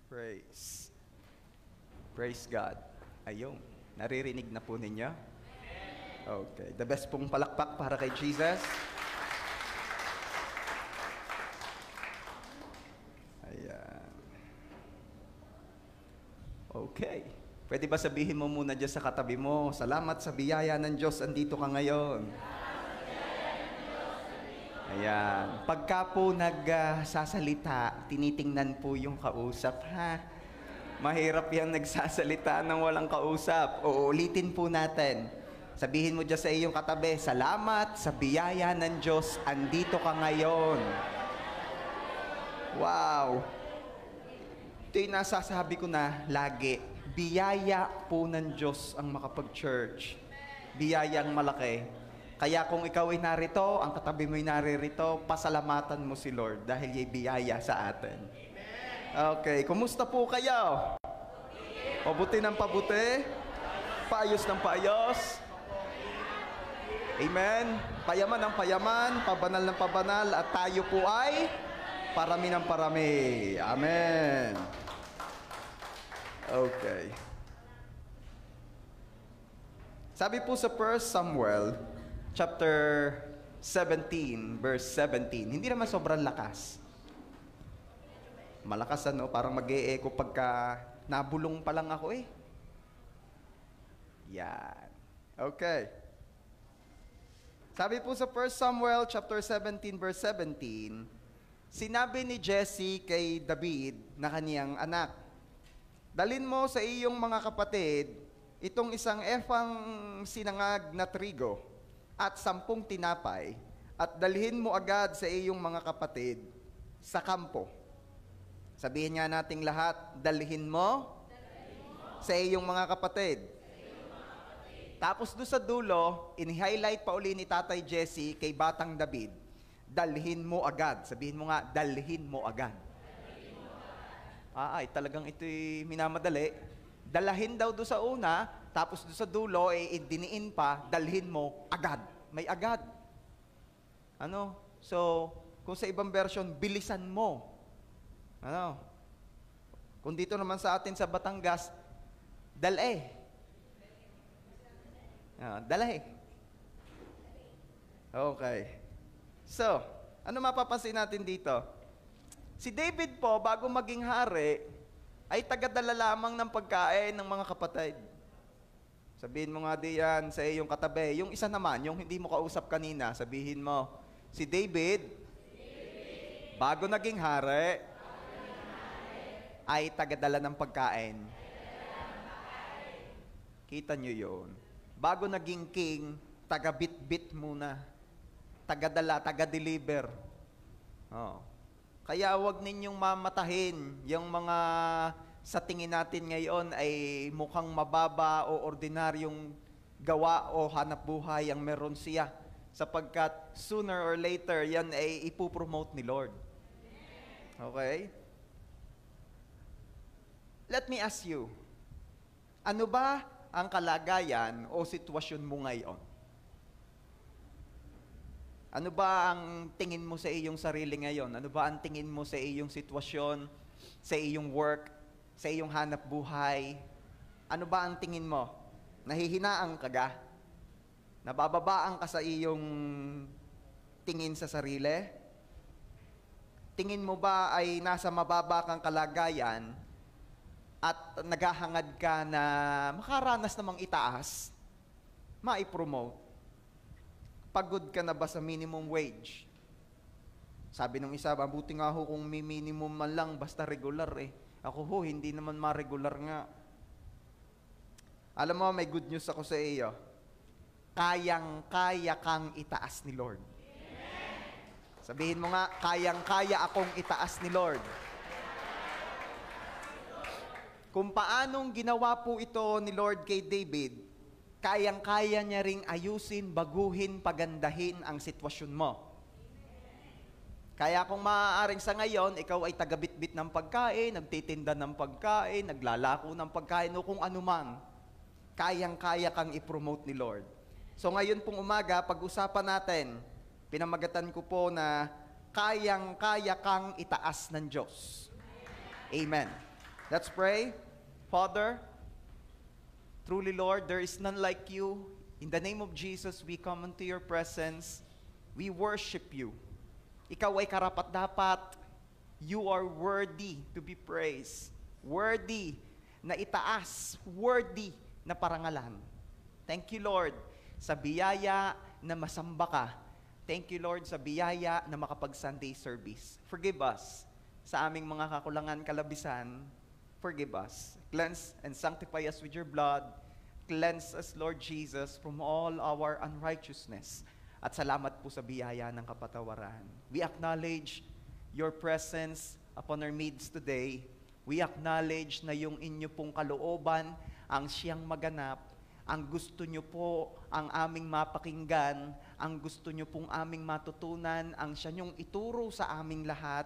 Praise. Praise God. Ayun. Naririnig na po ninyo? Okay. The best pong palakpak para kay Jesus. Ayan. Okay. Pwede ba sabihin mo muna dyan sa katabi mo, salamat sa biyaya ng Diyos, andito ka ngayon. Ayan. Pagka po nagsasalita, tinitingnan po yung kausap, ha? Mahirap yan nagsasalita ng walang kausap. Uulitin po natin. Sabihin mo dyan sa iyong katabi, salamat sa biyaya ng Diyos, andito ka ngayon. Wow! Ito yung nasasabi ko na lagi. Biyaya po ng Diyos ang makapag-church. Biyayang malaki. Kaya kung ikaw ay narito, ang katabi mo ay naririto, pasalamatan mo si Lord dahil yung biyaya sa atin. Okay, kumusta po kayo? Pabuti ng pabuti? Paayos ng paayos? Amen? Payaman ng payaman, pabanal ng pabanal, at tayo po ay parami ng parami. Amen. Okay. Sabi po sa 1 Samuel, chapter 17, verse 17. Hindi naman sobrang lakas. Malakas ano, parang mag-e-echo pagka nabulong pa lang ako eh. Yan. Okay. Sabi po sa 1 Samuel, chapter 17, verse 17, sinabi ni Jesse kay David na kaniyang anak, dalhin mo sa iyong mga kapatid itong isang efang sinangag na trigo at 10 tinapay at dalhin mo agad sa iyong mga kapatid sa kampo. Sabihin nga nating lahat, dalhin mo sa iyong mga kapatid. Tapos doon sa dulo, in-highlight pa uli ni Tatay Jesse kay Batang David, dalhin mo agad. Sabihin mo nga, dalhin mo agad. Ay, talagang ito'y minamadali. Dalahin daw doon sa una, tapos doon sa dulo, diniin pa, dalhin mo agad. May agad. Ano? So, kung sa ibang version, bilisan mo. Ano? Kung dito naman sa atin sa Batangas, dalahe. Dalahe. Okay. So, ano mapapansin natin dito? Si David po, bago maging hari, ay tagadala lamang ng pagkain ng mga kapatid. Sabihin mo nga diyan sa iyong katabi. Yung isa naman, yung hindi mo kausap kanina, sabihin mo, si David, bago naging hari, ay tagadala ng pagkain. Kita nyo yun. Bago naging king, taga-bit-bit muna. Tagadala, taga-deliver. Oh. Kaya wag ninyong mamatahin yung mga sa tingin natin ngayon ay mukhang mababa o ordinaryong gawa o hanap buhay ang meron siya. Sapagkat sooner or later, yan ay ipopromote ni Lord. Okay? Let me ask you, ano ba ang kalagayan o sitwasyon mo ngayon? Ano ba ang tingin mo sa iyong sarili ngayon? Ano ba ang tingin mo sa iyong sitwasyon, sa iyong work, sa iyong hanap buhay? Ano ba ang tingin mo? Nahihinaan ka ga? Nabababaan ka sa iyong tingin sa sarili? Tingin mo ba ay nasa mababa kang kalagayan at naghahangad ka na makaranas namang itaas, maipromote? Pagod ka na ba sa minimum wage? Sabi nung isa, mabuti nga ho kung may minimum man lang, basta regular eh. Ako ho, hindi naman ma-regular nga. Alam mo, may good news ako sa iyo. Kayang-kaya kang itaas ni Lord. Sabihin mo nga, kayang-kaya akong itaas ni Lord. Kung paanong ginawa po ito ni Lord kay David, kayang-kaya niya ring ayusin, baguhin, pagandahin ang sitwasyon mo. Kaya kung maaaring sa ngayon, ikaw ay tagabitbit ng pagkain, nagtitinda ng pagkain, naglalako ng pagkain, o kung anuman, kayang-kaya kang i-promote ni Lord. So ngayon pong umaga, pag-usapan natin, pinamagatan ko po na kayang-kaya kang itaas ng Diyos. Amen. Let's pray. Father, truly, Lord, there is none like you. In the name of Jesus, we come into your presence. We worship you. Ikaw ay karapat-dapat. You are worthy to be praised. Worthy na itaas. Worthy na parangalan. Thank you, Lord, sa biyaya na masamba ka. Thank you, Lord, sa biyaya na makapag-Sunday service. Forgive us sa aming mga kakulangan, kalabisan. Forgive us. Cleanse and sanctify us with your blood. Cleanse us, Lord Jesus, from all our unrighteousness. At salamat po sa biyaya ng kapatawaran. We acknowledge your presence upon our midst today. We acknowledge na yung inyo pong kalooban ang siyang maganap. Ang gusto nyo po ang aming mapakinggan, ang gusto nyo pong aming matutunan, ang siya nyong ituro sa aming lahat.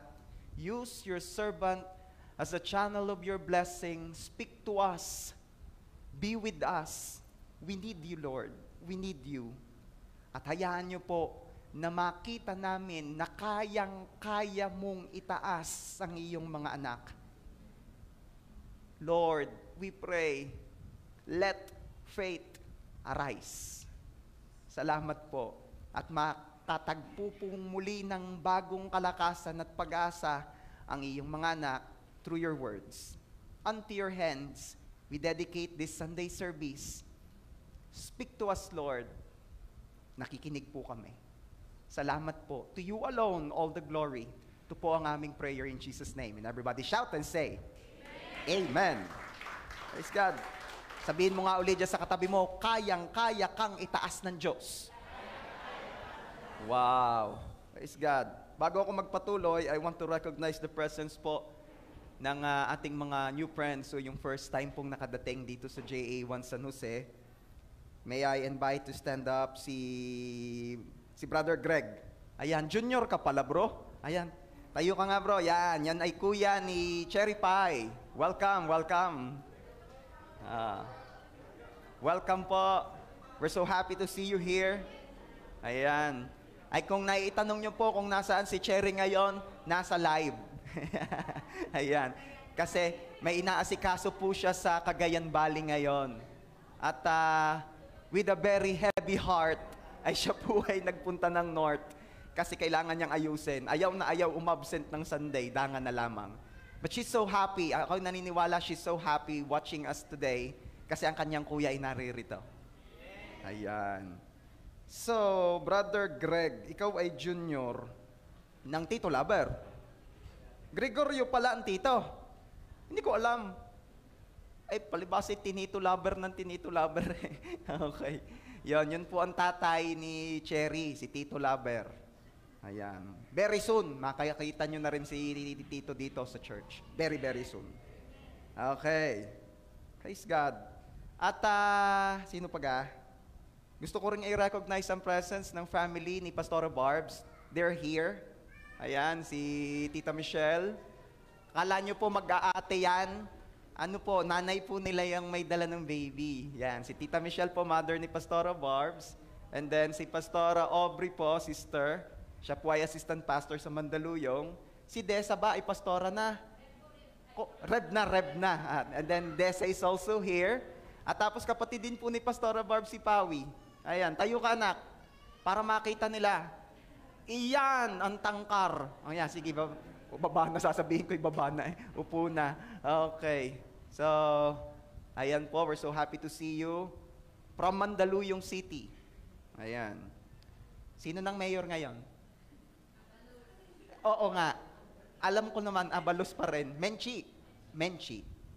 Use your servant as a channel of your blessing. Speak to us. Be with us. We need you, Lord. We need you. At hayaan nyo po na makita namin na kayang-kaya mong itaas ang iyong mga anak. Lord, we pray, let faith arise. Salamat po. At matatagpo pong muli ng bagong kalakasan at pag-asa ang iyong mga anak through your words. Unto your hands, we dedicate this Sunday service. Speak to us, Lord. Nakikinig po kami. Salamat po. To you alone, all the glory. Ito po ang aming prayer in Jesus' name. And everybody shout and say, Amen. Praise God. Sabihin mo nga ulit dyan sa katabi mo, kayang-kaya kang itaas ng Diyos. Wow. Praise God. Bago ako magpatuloy, I want to recognize the presence po ng ating mga new friends. So yung first time pong nakadating dito sa JA1 San Jose. May I invite to stand up si Brother Greg. Ayan, junior ka pala bro. Ayan, tayo ka nga bro. Yan ay kuya ni Cherry Pie. Welcome, welcome. Welcome po. We're so happy to see you here. Ayan. Ay kung naitanong nyo po kung nasaan si Cherry ngayon, nasa live. Ayan. Kasi may inaasikaso po siya sa Cagayan Valley ngayon. At with a very heavy heart, ay siya po ay nagpunta ng North kasi kailangan niyang ayusin. Ayaw na ayaw umabsent ng Sunday, dangan na lamang. But she's so happy. Ako naniniwala she's so happy watching us today kasi ang kanyang kuya ay naririto. Ayan. So, Brother Greg, ikaw ay junior ng Tito Laber. Gregorio pala ang tito. Hindi ko alam. Ay, palibasa Tinito Laber ng Tinito Laber. Okay. Yun po ang tatay ni Cherry, si Tito Laber. Ayan. Very soon, makakita nyo na rin si Tito dito sa church. Very, very soon. Okay. Praise God. At sino pa ga? Gusto ko rin i-recognize ang presence ng family ni Pastora Barbs. They're here. Ayan, si Tita Michelle. Akala nyo po mag-aate yan. Ano po, nanay po nila yung may dala ng baby. Yan, si Tita Michelle po, mother ni Pastora Barbs. And then si Pastora Aubrey po, sister. Siya po ay assistant pastor sa Mandaluyong. Si Desa ba ay pastora na? Reb na. And then Desa is also here. At tapos kapatid din po ni Pastora Barbs si Pawi. Ayan, tayo ka anak. Para makita nila. Iyan ang tangkar. Ayan, sige, baba na, sasabihin ko ibaba na eh. Upo na. Okay. So, ayan po, we're so happy to see you. From Mandaluyong City. Ayan. Sino nang mayor ngayon? Oo nga. Alam ko naman, Abalos pa rin. Menchi.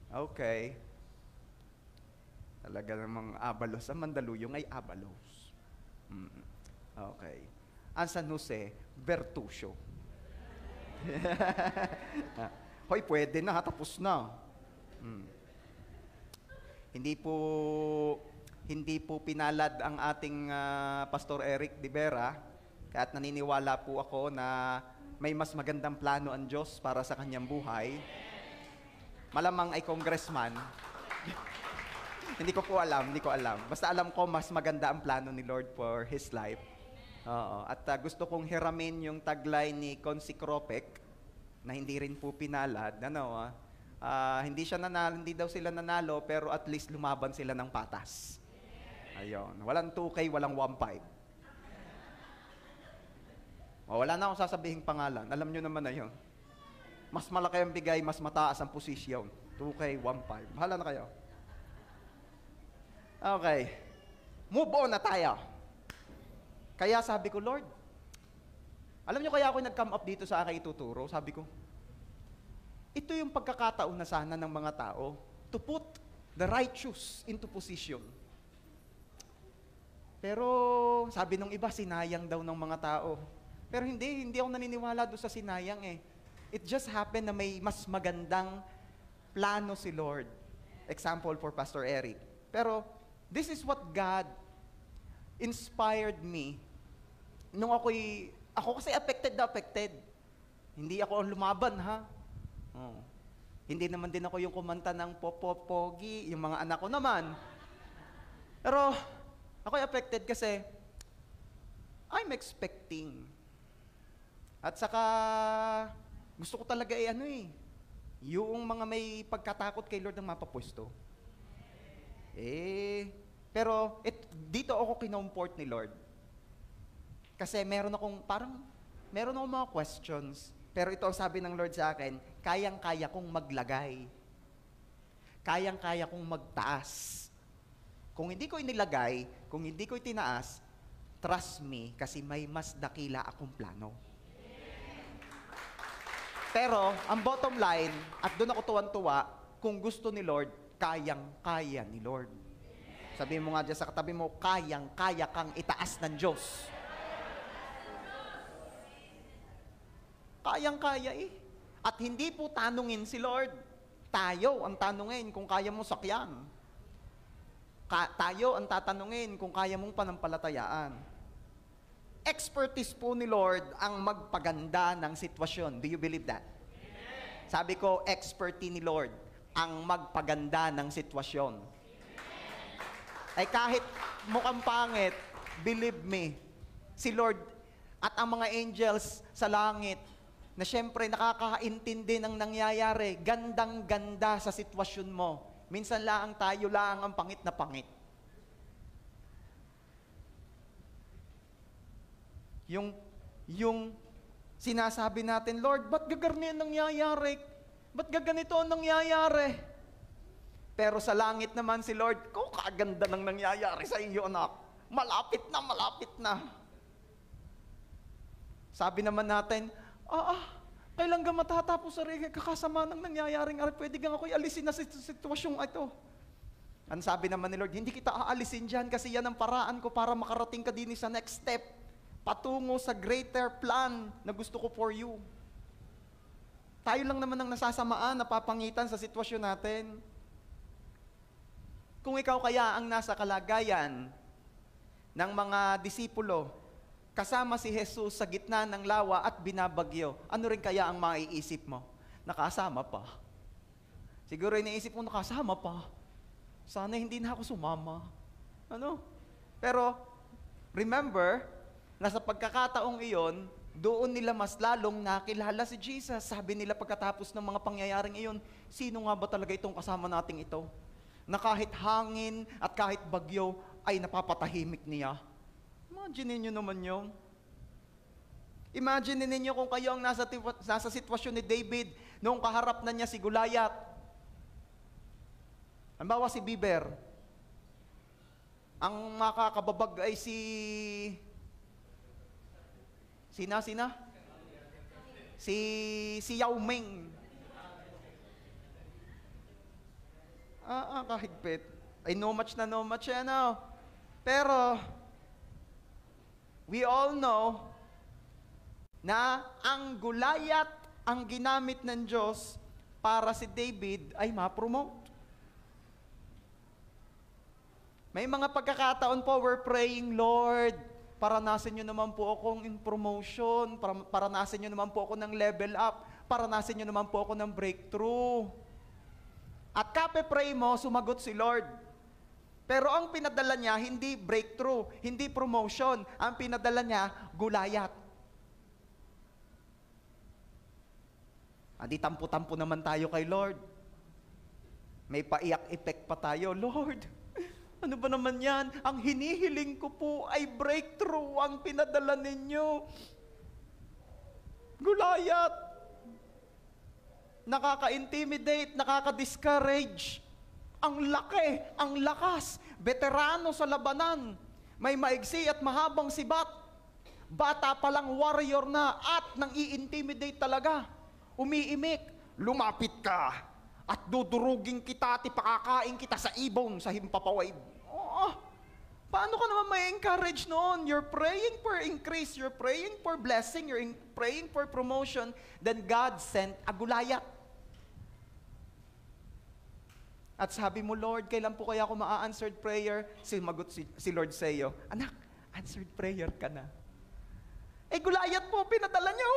Okay. Talaga namang Abalos. Ang Mandaluyong ay Abalos. Okay. Ang San Jose, Bertuccio. Hoy, pwede na, tapos na. Hindi po pinalad ang ating Pastor Eric Divera, kaya't naniniwala po ako na may mas magandang plano ang Diyos para sa kanyang buhay. Malamang ay congressman. Hindi ko alam. Basta alam ko mas maganda ang plano ni Lord for his life. Oo. At gusto kong hiramin yung tagline ni Consi Cropec na hindi rin po pinalad. Hindi daw sila nanalo, pero at least lumaban sila ng patas. Ayun. Walang 2K, walang 1.5. Wala na akong sasabihing pangalan. Alam nyo naman na yun. Mas malaki ang bigay, mas mataas ang posisyon. 2K, 1.5. Bahala na kayo. Okay. Move on na tayo. Kaya sabi ko, Lord, alam nyo kaya ako nag-come up dito sa aking ituturo? Sabi ko, ito yung pagkakataon na sana ng mga tao to put the righteous into position. Pero sabi nung iba, sinayang daw ng mga tao. Pero hindi ako naniniwala doon sa sinayang eh. It just happened na may mas magandang plano si Lord. Example for Pastor Eric. Pero this is what God inspired me nung ako kasi affected. Hindi ako ang lumaban, ha? Oh. Hindi naman din ako yung kumanta ng popopogi, yung mga anak ko naman. Pero ako affected kasi I'm expecting. At saka gusto ko talaga yung mga may pagkatakot kay Lord ang mapapwesto. Pero dito ako kinomport ni Lord. Kasi meron akong mga questions. Pero ito ang sabi ng Lord sa akin, kayang-kaya kong maglagay. Kayang-kaya kong magtaas. Kung hindi ko inilagay, kung hindi ko itinaas, trust me, kasi may mas dakila akong plano. Pero, ang bottom line, at doon ako tuwan-tuwa, kung gusto ni Lord, kayang-kaya ni Lord. Sabihin mo nga dyan sa katabi mo, kayang-kaya kang itaas ng Diyos. Kayang-kaya eh. At hindi po tanungin si Lord. Tayo ang tanungin kung kaya mo sakyan. Tayo ang tatanungin kung kaya mong panampalatayaan. Expertise po ni Lord ang magpaganda ng sitwasyon. Do you believe that? Amen. Sabi ko, expertise ni Lord ang magpaganda ng sitwasyon. Ay kahit mukhang pangit, believe me, si Lord at ang mga angels sa langit, na syempre nakakaintindi ng nangyayari, gandang-ganda sa sitwasyon mo. Minsan lang tayo lang ang pangit na pangit. Yung sinasabi natin, Lord, ba't gaganito ang nangyayari? Ba't gaganito ang nangyayari? Pero sa langit naman si Lord, kaganda ng nangyayari sa iyo, anak. Malapit na. Sabi naman natin, kailan ka matatapos sa kakasama ng nangyayaring pwede kang ako'y alisin na sa sitwasyong ito. Ang sabi naman ni Lord, hindi kita aalisin dyan kasi yan ang paraan ko para makarating ka din sa next step, patungo sa greater plan na gusto ko for you. Tayo lang naman ang nasasamaan, napapangitan sa sitwasyon natin. Kung ikaw kaya ang nasa kalagayan ng mga disipulo, kasama si Jesus sa gitna ng lawa at binabagyo, ano rin kaya ang maiisip mo? Nakasama pa. Siguro iniisip mo, nakasama pa. Sana hindi na ako sumama. Pero, remember, na sa pagkakataong iyon, doon nila mas lalong nakilala si Jesus. Sabi nila pagkatapos ng mga pangyayaring iyon, sino nga ba talaga itong kasama nating ito? Na kahit hangin at kahit bagyo ay napapatahimik niya. Imagine niyo naman yun. Imagine ninyo kung kayo ang nasa sitwasyon ni David noong kaharap na niya si Goliath. Halimbawa si Biber. Ang makakababag ay Sina? Si Yao Ming. Kahigpit. Ay no match yan. Pero, we all know na ang Goliath ang ginamit ng Diyos para si David ay ma-promote. May mga pagkakataon po, we're praying, Lord, paranasin nyo naman po akong in promotion, paranasin nyo naman po ako ng level up, paranasin nyo naman po ako ng breakthrough. At kape-pray mo, sumagot si Lord. Pero ang pinadala niya, hindi breakthrough, hindi promotion. Ang pinadala niya, Goliath. Adi tampo-tampo naman tayo kay Lord. May paiyak effect pa tayo. Lord, ano ba naman yan? Ang hinihiling ko po ay breakthrough ang pinadala ninyo. Gulayat. Nakaka-intimidate, nakaka-discourage. Ang laki, ang lakas. Veterano sa labanan. May maigsi at mahabang sibat. Bata pa lang warrior na at nang i-intimidate talaga. Umiimik. Lumapit ka at dudurugin kita at ipakakain kita sa ibon, sa himpapawid. Paano ka naman may encourage noon? You're praying for increase, you're praying for blessing, you're praying for promotion, then God sent a Gulayat. At sabi mo, Lord, kailan po kaya ako ma-answered prayer? Sumagot si Lord sa iyo, anak, answered prayer ka na. Gulayat po, pinadala niyo.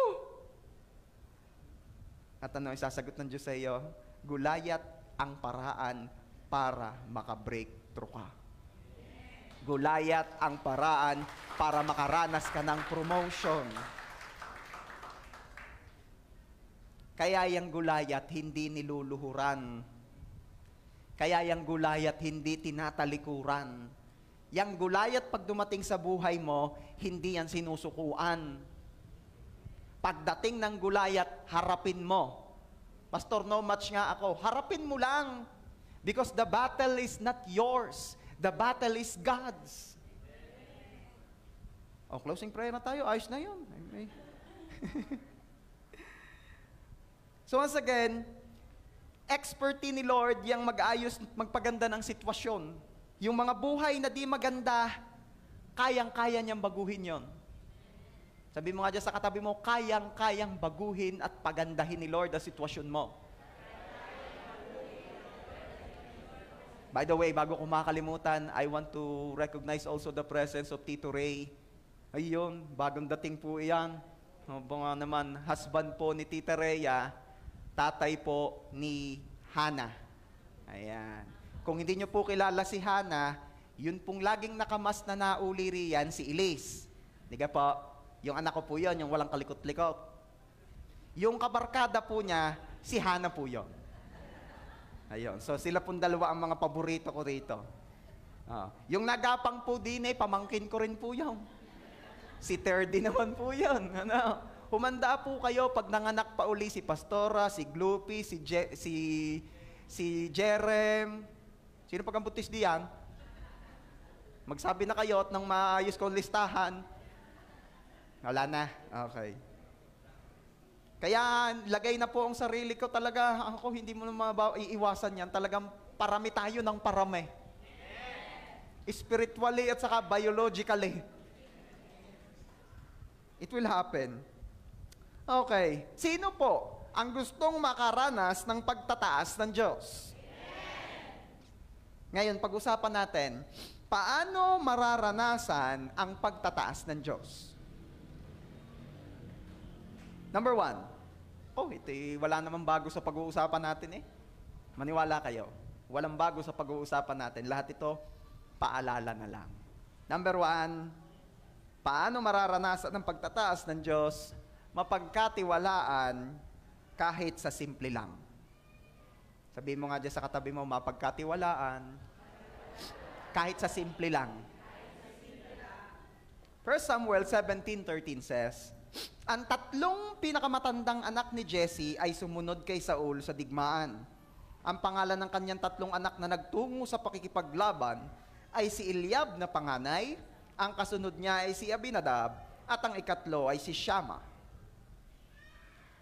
At ano ang sasagot ng Diyos sa iyo? Gulayat ang paraan para maka-breakthrough ka. Gulayat ang paraan para makaranas ka ng promotion. Kaya yung Gulayat hindi niluluhuran. Kaya yung Gulayat hindi tinatalikuran. Yang Gulayat pag dumating sa buhay mo, hindi yan sinusukuan. Pagdating ng Gulayat, harapin mo. Pastor, no match nga ako. Harapin mo lang. Because the battle is not yours. The battle is God's. Closing prayer na tayo. Ayos na yun. So once again, expertise ni Lord yung mag-ayos, magpaganda ng sitwasyon. Yung mga buhay na di maganda, kayang-kaya niyang baguhin yon. Sabi mo nga dyan sa katabi mo, kayang-kayang baguhin at pagandahin ni Lord ang sitwasyon mo. By the way, bago ko makalimutan, I want to recognize also the presence of Tito Ray. Ayun, bagong dating po iyan. Nga naman, husband po ni Tita Rhea, tatay po ni Hana. Ayan. Kung hindi nyo po kilala si Hana, yun pong laging nakamas na nauli riyan, si Elise. Diga po, yung anak ko po yun, yung walang kalikot-likot. Yung kabarkada po niya, si Hana po yun. Ayun. So sila pong dalawa ang mga paborito ko rito. Yung nagapang po din pamangkin ko rin po yun. Si Terdy naman po yun. Humanda po kayo pag nanganak pa uli si Pastora, si Gloopy, si Jerem. Sino pag ang buntis diyan? Magsabi na kayo at nang maayos kong listahan. Wala na. Okay. Kaya lagay na po ang sarili ko talaga. Ako hindi mo na iiwasan yan. Talagang parami tayo ng parami. Spiritually at saka biologically. It will happen. Okay. Sino po ang gustong makaranas ng pagtataas ng Diyos? Ngayon, pag-usapan natin, paano mararanasan ang pagtataas ng Diyos? Number 1. Wala namang bago sa pag-uusapan natin Maniwala kayo. Walang bago sa pag-uusapan natin. Lahat ito, paalala na lang. Number 1, paano mararanasan ang pagtataas ng Diyos? Mapagkatiwalaan kahit sa simple lang. Sabihin mo nga dyan sa katabi mo, mapagkatiwalaan kahit sa simple lang. 1 Samuel 17:13 says, ang tatlong pinakamatandang anak ni Jesse ay sumunod kay Saul sa digmaan. Ang pangalan ng kanyang tatlong anak na nagtungo sa pakikipaglaban ay si Eliab na panganay, ang kasunod niya ay si Abinadab, at ang ikatlo ay si Shammah.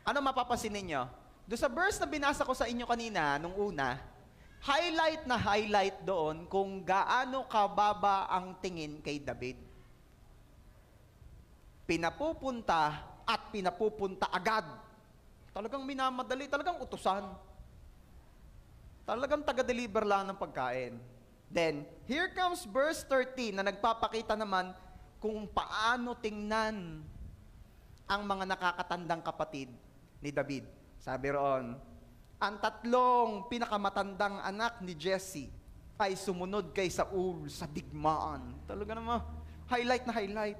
Ano mapapansin ninyo? Doon sa verse na binasa ko sa inyo kanina, nung una, highlight doon kung gaano kababa ang tingin kay David. Pinapupunta at pinapupunta agad. Talagang minamadali, talagang utusan. Talagang taga-deliver lang ng pagkain. Then, here comes verse 13 na nagpapakita naman kung paano tingnan ang mga nakakatandang kapatid ni David. Sabi roon, ang tatlong pinakamatandang anak ni Jesse ay sumunod kay Saul sa digmaan. Talaga naman, highlight na highlight.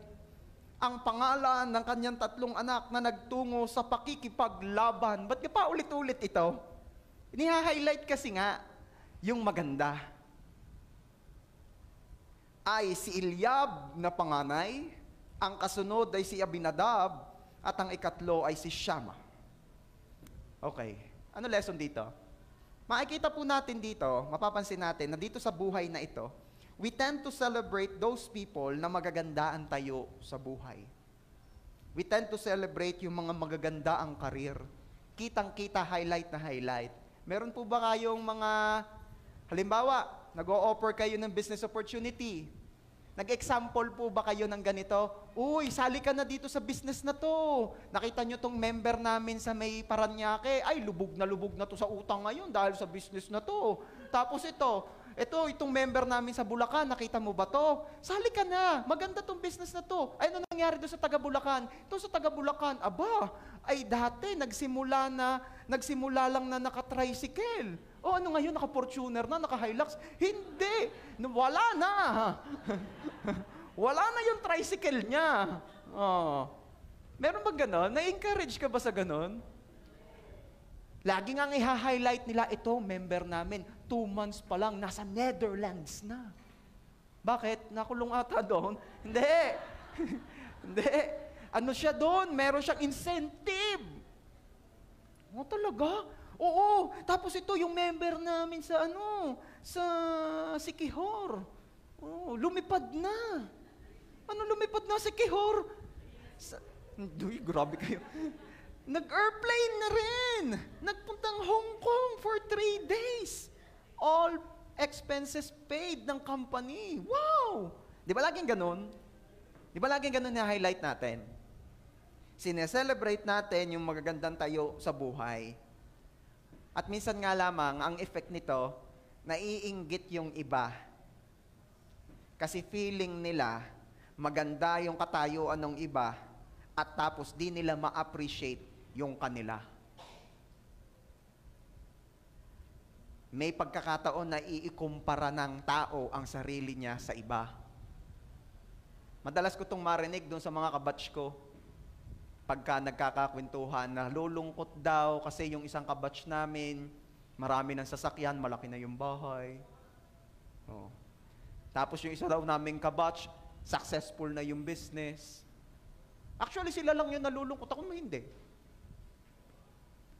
Ang pangalan ng kanyang tatlong anak na nagtungo sa pakikipaglaban. Ba't ka pa ulit-ulit ito? Ini-highlight kasi nga, yung maganda ay si Eliab na panganay, ang kasunod ay si Abinadab, at ang ikatlo ay si Shammah. Okay, ano lesson dito? Makikita po natin dito, mapapansin natin na dito sa buhay na ito, we tend to celebrate those people na magaganda ang tayo sa buhay. We tend to celebrate yung mga magaganda ang karir. Kitang-kita, highlight na highlight. Meron po ba kayong mga, halimbawa, nag-o-offer kayo ng business opportunity? Nag-example po ba kayo ng ganito? Uy, sali ka na dito sa business na to. Nakita nyo tong member namin sa may Paranaque. Ay, lubog na to sa utang ngayon dahil sa business na to. Tapos itong member namin sa Bulacan, nakita mo ba to? Sali ka na, maganda tong business na to. Ay, ano nangyari doon sa taga Bulacan? Ito sa taga Bulacan, ay dati nagsimula lang na naka-tricycle. O ano ngayon, naka-Fortuner na, naka-Hilux? Hindi, wala na. Wala na yung tricycle niya. Meron ba ganon? Na-encourage ka ba sa ganon? Lagi nga i-highlight nila, ito, member namin, 2 months pa lang, nasa Netherlands na. Bakit? Nakulong ata doon? Hindi. Hindi. Ano siya doon? Meron siyang incentive. Talaga? Oo. Tapos ito, yung member namin sa Siquijor. Lumipad na. Ano lumipad na Siquijor? Grabe kayo. Nag-airplane na rin. Nagpuntang Hong Kong for 3 days. All expenses paid ng company. Wow! Di ba laging ganun? Di ba laging ganun na highlight natin? Sineselebrate natin yung magagandang tayo sa buhay. At minsan nga lamang, ang effect nito, naiinggit yung iba. Kasi feeling nila, maganda yung katayuan ng iba, at tapos di nila ma-appreciate yung kanila. May pagkakataon na iikumpara ng tao ang sarili niya sa iba. Madalas ko itong marinig doon sa mga kabatch ko. Pagka nagkakakwentuhan, na lulungkot daw kasi yung isang kabatch namin, marami ng sasakyan, malaki na yung bahay. Tapos yung isa daw naming kabatch, successful na yung business. Actually, sila lang yung nalulungkot. Ako hindi.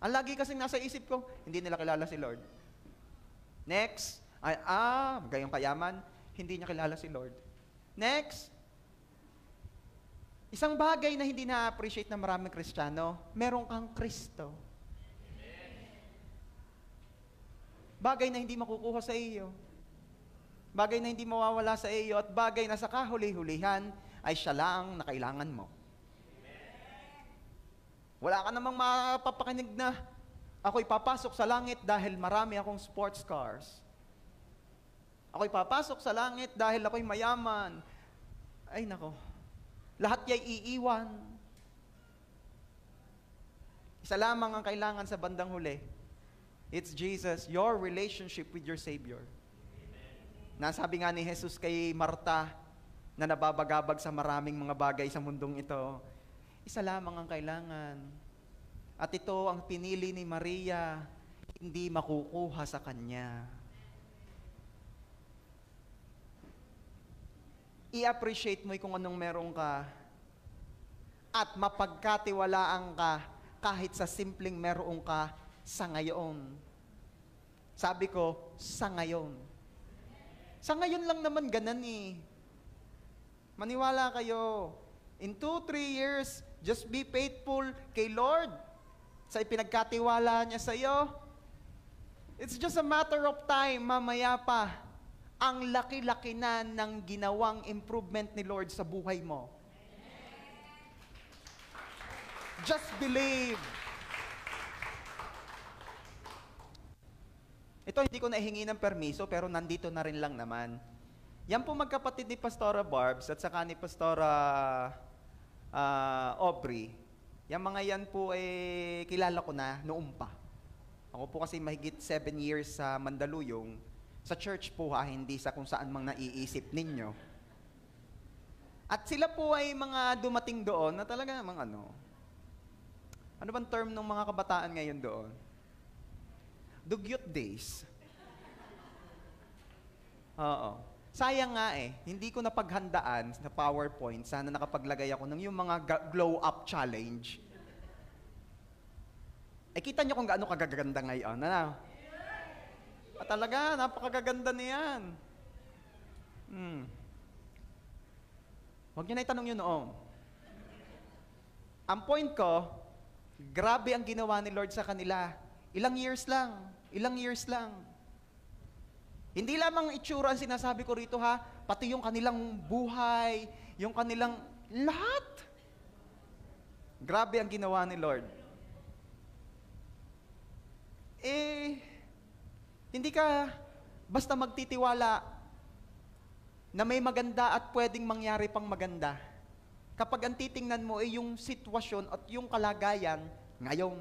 Ang lagi kasing nasa isip ko, hindi nila kilala si Lord. Next, gayong kayaman, hindi niya kilala si Lord. Next, isang bagay na hindi na-appreciate ng maraming Kristiyano, meron kang Kristo. Bagay na hindi makukuha sa iyo. Bagay na hindi mawawala sa iyo at bagay na sa kahuli-hulihan ay siya lang na kailangan mo. Wala ka namang mapapakinig na ako'y papasok sa langit dahil marami akong sports cars. Ako'y papasok sa langit dahil ako'y mayaman. Ay nako, lahat ya'y iiwan. Isa lamang ang kailangan sa bandang huli. It's Jesus, your relationship with your Savior. Nasabi nga ni Jesus kay Marta na nababagabag sa maraming mga bagay sa mundong ito, isa lamang ang kailangan. At ito ang pinili ni Maria, hindi makukuha sa kanya. I-appreciate mo kung anong meron ka at mapagkatiwalaan ka kahit sa simpleng meron ka sa ngayon. Sabi ko, sa ngayon. Sa ngayon lang naman ganan eh. Maniwala kayo. In 2-3 years, just be faithful kay Lord sa ipinagkatiwala niya sa iyo. It's just a matter of time, mamaya pa, ang laki-laki na ng ginawang improvement ni Lord sa buhay mo. Just believe. Ito hindi ko nahihingi ng permiso, pero nandito na rin lang naman. Yan po magkapatid ni Pastora Barbs at saka ni Pastora Aubrey. Yung mga yan po kilala ko na noong pa. Ako po kasi mahigit 7 years sa Mandaluyong. Sa church po hindi sa kung saan mang naiisip ninyo. At sila po ay mga dumating doon na talaga namang ano bang term ng mga kabataan ngayon doon? Dugyot days. Oo. Sayang nga eh, hindi ko napaghandaan sa PowerPoint. Sana nakapaglagay ako ng yung mga glow up challenge. Eh kita nyo kung gaano kagaganda ngayon. Ano? Talaga, napakagaganda niyan. Huwag nyo na itanong yun noong. Ang point ko, grabe ang ginawa ni Lord sa kanila. Ilang years lang. Ilang years lang. Hindi lamang itsura ang sinasabi ko rito ha, pati yung kanilang buhay, yung kanilang lahat. Grabe ang ginawa ni Lord. Hindi ka basta magtitiwala na may maganda at pwedeng mangyari pang maganda. Kapag ang titingnan mo ay yung sitwasyon at yung kalagayan ngayon.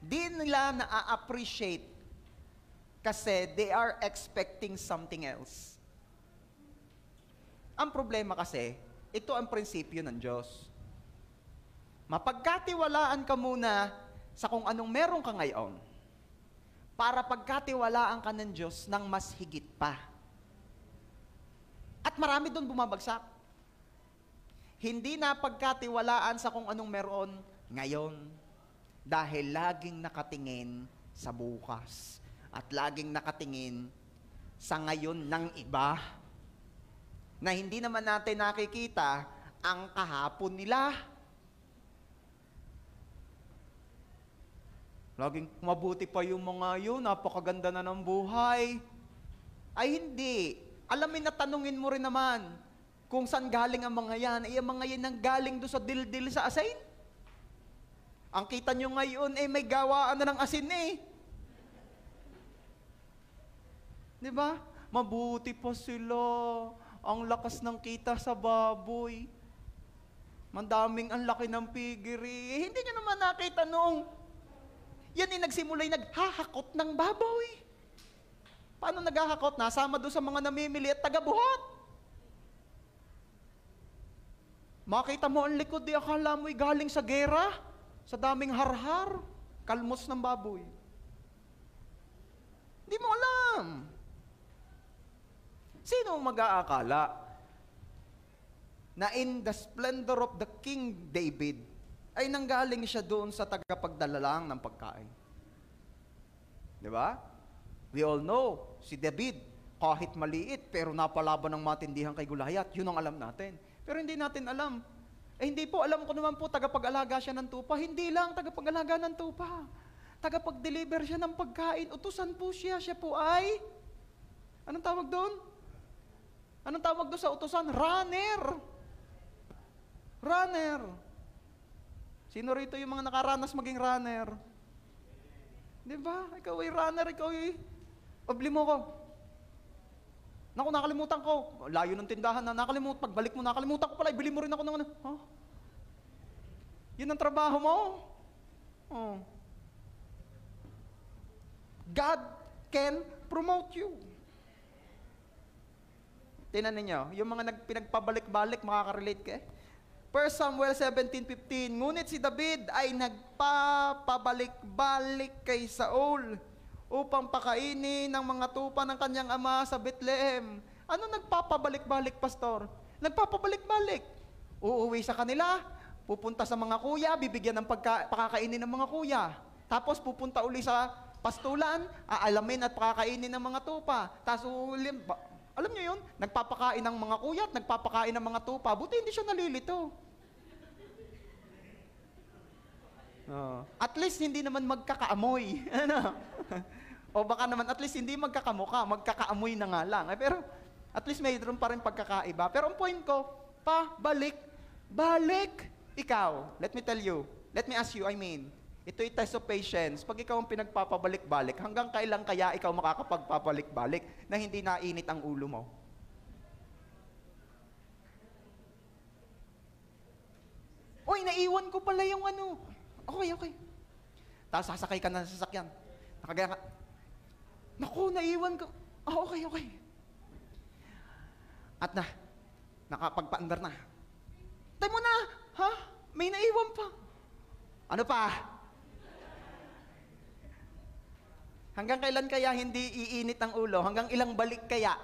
Di nila na-appreciate kasi they are expecting something else. Ang problema kasi, ito ang prinsipyo ng Diyos. Mapagkatiwalaan ka muna sa kung anong meron ka ngayon para pagkatiwalaan ka ng Diyos ng mas higit pa. At marami doon bumabagsak. Hindi na pagkatiwalaan sa kung anong meron ngayon dahil laging nakatingin sa bukas at laging nakatingin sa ngayon ng iba na hindi naman natin nakikita ang kahapon nila. Laging mabuti pa yung mga yun, napakaganda na ng buhay. Ay hindi. Alamin na tanungin mo rin naman kung saan galing ang mga yan. Ay ang mga yan nang galing doon sa dildil sa asin. Ang kita nyo ngayon, may gawaan na ng asin eh. Di ba? Mabuti pa sila. Ang lakas ng kita sa baboy. Mandaming ang laki ng pigiri. Hindi nyo naman nakita noong yan nagsimula'y naghahakot ng baboy. Paano naghahakot? Nasama doon sa mga namimili at tagabuhat. Makita mo ang likod, akala mo'y galing sa gera. Sa daming harhar, kalmos ng baboy. Hindi mo alam. Sino ang mag-aakala na in the splendor of the King David, ay nanggaling siya doon sa tagapagdala lang ng pagkain? Di ba? We all know, si David, kahit maliit, pero napalaban ng matindihan kay Goliath, yun ang alam natin. Pero hindi natin alam. Hindi po, alam ko naman po, tagapag-alaga siya ng tupa. Hindi lang tagapag-alaga ng tupa. Tagapag-deliver siya ng pagkain. Utusan po siya. Siya po ay, anong tawag doon? Anong tawag doon sa utusan? Runner. Runner. Sino rito yung mga nakaranas maging runner? Di ba? Ikaw ay runner, ikaw ay, pabili mo ko. Naku, nakalimutan ko. Layo ng tindahan na nakalimutan. Pagbalik mo, nakalimutan ko pala. Ibili mo rin ako ng ano. Huh? Yun ang trabaho mo. Oh. God can promote you. Tingnan ninyo, yung mga pinagpabalik-balik, makaka-relate ka. 1 Samuel 17:15, ngunit si David ay nagpapabalik-balik kay Saul upang pakainin ng mga tupa ng kanyang ama sa Bethlehem. Ano nagpapabalik-balik, pastor? Nagpapabalik-balik. Uuwi sa kanila, pupunta sa mga kuya, bibigyan ng pakakainin ng mga kuya. Tapos pupunta uli sa pastulan, aalamin at pakakainin ng mga tupa. Tapos alam niyo yun, nagpapakain ng mga kuya at nagpapakain ng mga tupa. Buti hindi siya nalilito. At least hindi naman magkakaamoy. Ano? O baka naman at least hindi magkakamuka, magkakaamoy na nga lang. Pero at least mayroon pa rin pagkakaiba. Pero ang point ko, balik. Ikaw, let me tell you, let me ask you, ito'y test of patience. Pag ikaw ang pinagpapabalik-balik, hanggang kailan kaya ikaw makakapagpapalik-balik na hindi nainit ang ulo mo? Uy, naiwan ko pala yung ano. Okay. Tapos sasakay ka na sa sasakyan. Nakagaya ka. Naku, naiwan ko. Okay. At nakapagpaandar na. Tayo mo na, ha? May naiwan pa. Ano pa? Hanggang kailan kaya hindi iinit ang ulo? Hanggang ilang balik kaya?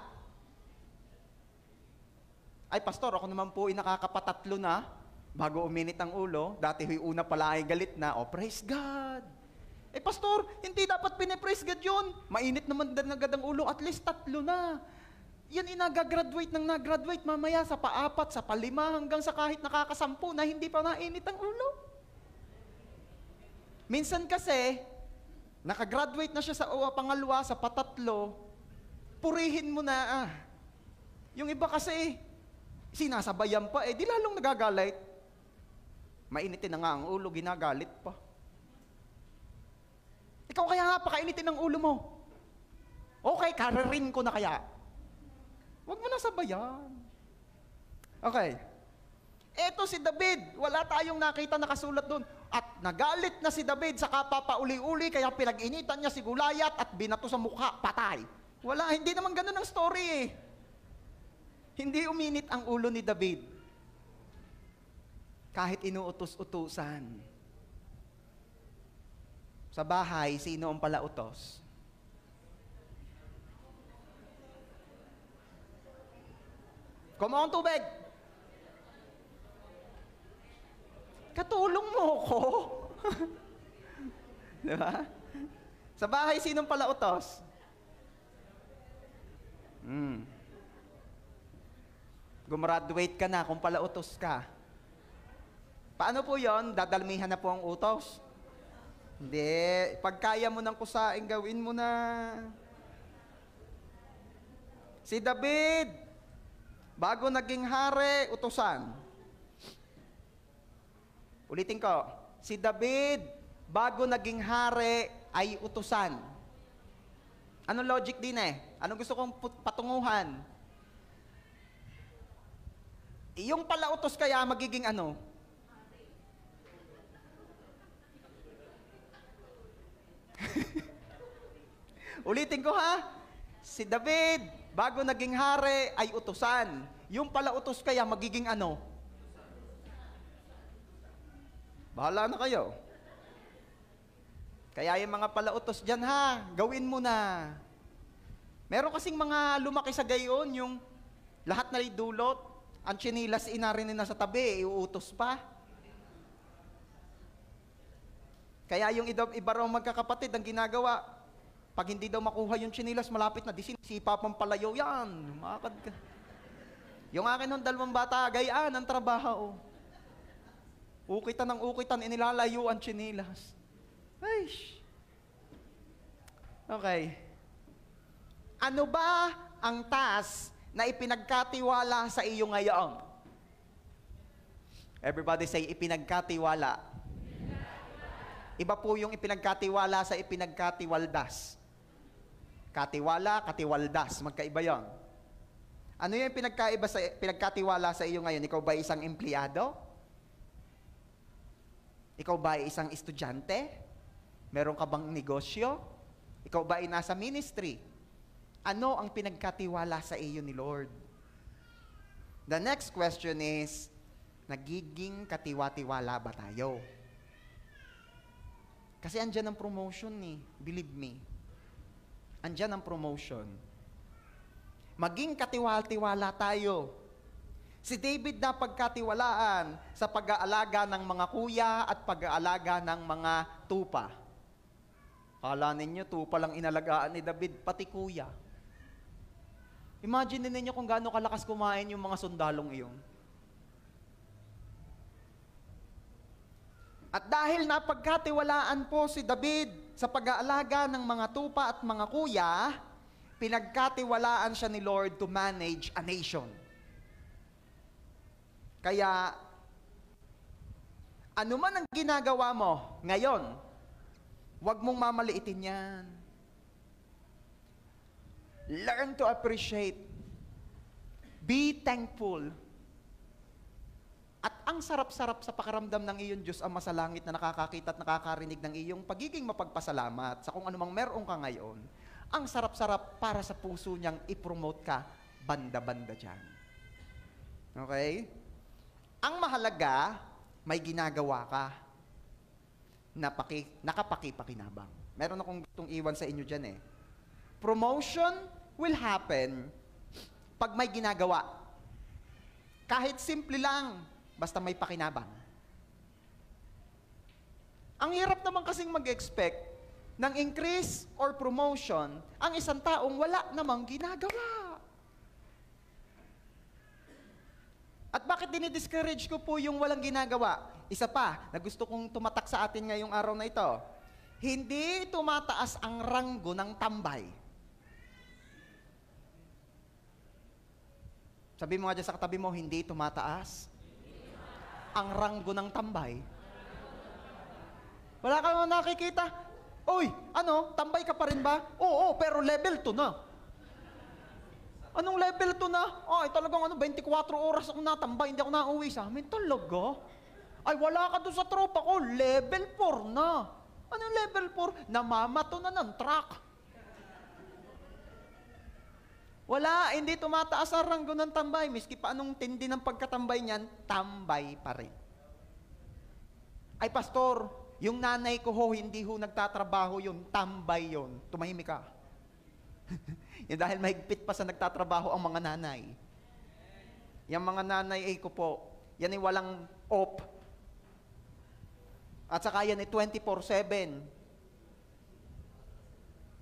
Ay, pastor, ako naman po ay nakakapatatlo na bago uminit ang ulo. Dati una pala ay galit na. Oh, praise God. Eh, pastor, hindi dapat pinipraise God yun. Mainit naman din agad ang ulo, at least 3 na. Yan inagagraduate ng nagraduate mamaya sa pa-4, sa pa-5, hanggang sa kahit nakakasampu na hindi pa mainit ang ulo. Minsan kasi, nakagraduate na siya sa pangalawa, sa pa-3, purihin mo na. Yung iba kasi, sinasabayan pa, di lalong nagagalit. Mainitin na nga ang ulo, ginagalit pa. Ikaw kaya nga, pakainitin ang ulo mo. Okay, kararin ko na kaya. Huwag mo na sabayan. Okay. Eto si David, wala tayong nakita nakasulat doon. At nagalit na si David sa kapapauli-uli, kaya pinag-initan niya si Goliath at binato sa mukha, patay. Wala, hindi naman ganun ang story eh. Hindi uminit ang ulo ni David. Kahit inuutos-utusan. Sa bahay, sino ang palautos? Kumuha ang tubig. Katulong mo ko. Diba? Sa bahay, sinong palautos? Gumraduate ka na kung palautos ka. Paano po yon? Dadalmihan na po ang utos? Hindi. Pag kaya mo ng kusaing, gawin mo na. Si David, bago naging hari, utusan. Ulitin ko. Si David, bago naging hari, ay utusan. Anong logic din eh? Anong gusto kong patunguhan? Yung palautos kaya magiging ano? Ulitin ko ha. Si David, bago naging hari, ay utusan. Yung palautos kaya magiging ano? Bahala na kayo. Kaya yung mga palautos dyan ha, gawin mo na. Meron kasing mga lumaki sa gayon, yung lahat na idulot, ang tsinilas inarin na sa tabi, iuutos pa. Kaya yung iba raw magkakapatid, ang ginagawa, pag hindi daw makuha yung tsinilas, malapit na, di sinisipa pang palayo yan. Makakad ka. Yung akin ng 2 bata, gayaan ang trabaho. Ukitan ng ukitan, inilalayo ang tsinilas. Ay. Okay. Ano ba ang task na ipinagkatiwala sa iyo ngayon? Everybody say, ipinagkatiwala. Iba po yung ipinagkatiwala sa ipinagkatiwaldas. Katiwala, katiwaldas. Magkaiba yon. Ano yung pinagkatiwala sa iyo ngayon? Ikaw ba isang empleyado? Ikaw ba isang estudyante? Meron ka bang negosyo? Ikaw ba ay nasa ministry? Ano ang pinagkatiwala sa iyo ni Lord? The next question is, nagiging katiwa-tiwala ba tayo? Kasi andyan ang promotion eh. Believe me. Andyan ang promotion. Maging katiwala-tiwala tayo. Si David na pagkatiwalaan sa pag-aalaga ng mga kuya at pag-aalaga ng mga tupa. Kala ninyo, tupa lang inalagaan ni David, pati kuya. Imagine ninyo kung gaano kalakas kumain yung mga sundalong iyon. At dahil napagkatiwalaan po si David sa pag-aalaga ng mga tupa at mga kuya, pinagkatiwalaan siya ni Lord to manage a nation. Kaya, ano man ang ginagawa mo ngayon, huwag mong mamaliitin yan. Learn to appreciate. Be thankful. At ang sarap-sarap sa pakiramdam ng iyong Diyos ang masalangit na nakakakita at nakakarinig ng iyong pagiging mapagpasalamat sa kung anumang meron ka ngayon. Ang sarap-sarap para sa puso niyang i-promote ka banda-banda dyan. Okay? Ang mahalaga, may ginagawa ka. nakapaki-pakinabang. Meron akong gustong iwan sa inyo dyan eh. Promotion will happen pag may ginagawa. Kahit simple lang, basta may pakinabang. Ang hirap naman kasing mag-expect ng increase or promotion ang isang taong wala namang ginagawa. At bakit dinidiscourage ko po yung walang ginagawa? Isa pa na gusto kong tumatak sa atin ngayong araw na ito. Hindi tumataas ang ranggo ng tambay. Sabi mo nga dyan sa katabi mo, hindi tumataas ang ranggo ng tambay. Wala ka naman nakikita. Uy, tambay ka pa rin ba? Oo, pero level 2 na. Anong level 2 na? Ay, talagang 24 oras ako natambay, hindi ako nauwi sa amin. Talaga? Ay, wala ka doon sa tropa ko, level 4 na. Anong level 4? Namamato na ng truck. Wala, hindi tumataas ang ranggo ng tambay. Miski pa anong tindi ng pagkatambay niyan, tambay pa rin. Ay, pastor, yung nanay ko hindi nagtatrabaho yun, tambay yun. Tumahimik ka. Yan dahil mahigpit pa sa nagtatrabaho ang mga nanay. Yung mga nanay ay ko po, yan ay walang off. At saka yan ay 24/7.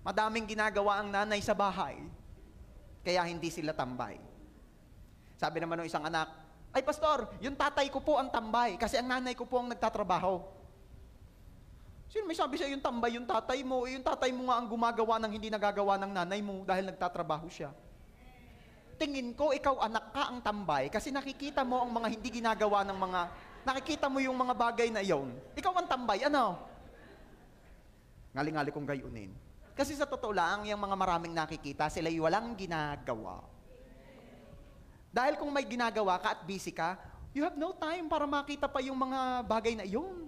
Madaming ginagawa ang nanay sa bahay. Kaya hindi sila tambay. Sabi naman ng isang anak, ay pastor, yung tatay ko po ang tambay kasi ang nanay ko po ang nagtatrabaho. Sino may sabi sa'yo yung tambay yung tatay mo? Yung tatay mo nga ang gumagawa ng hindi nagagawa ng nanay mo dahil nagtatrabaho siya. Tingin ko, ikaw anak ka ang tambay kasi nakikita mo ang mga hindi ginagawa ng mga, nakikita mo yung mga bagay na iyon. Ikaw ang tambay, Ngali-ngali kong gayunin. Kasi sa totoo lang, yung mga maraming nakikita, sila'y walang ginagawa. Dahil kung may ginagawa ka at busy ka, you have no time para makita pa yung mga bagay na iyon.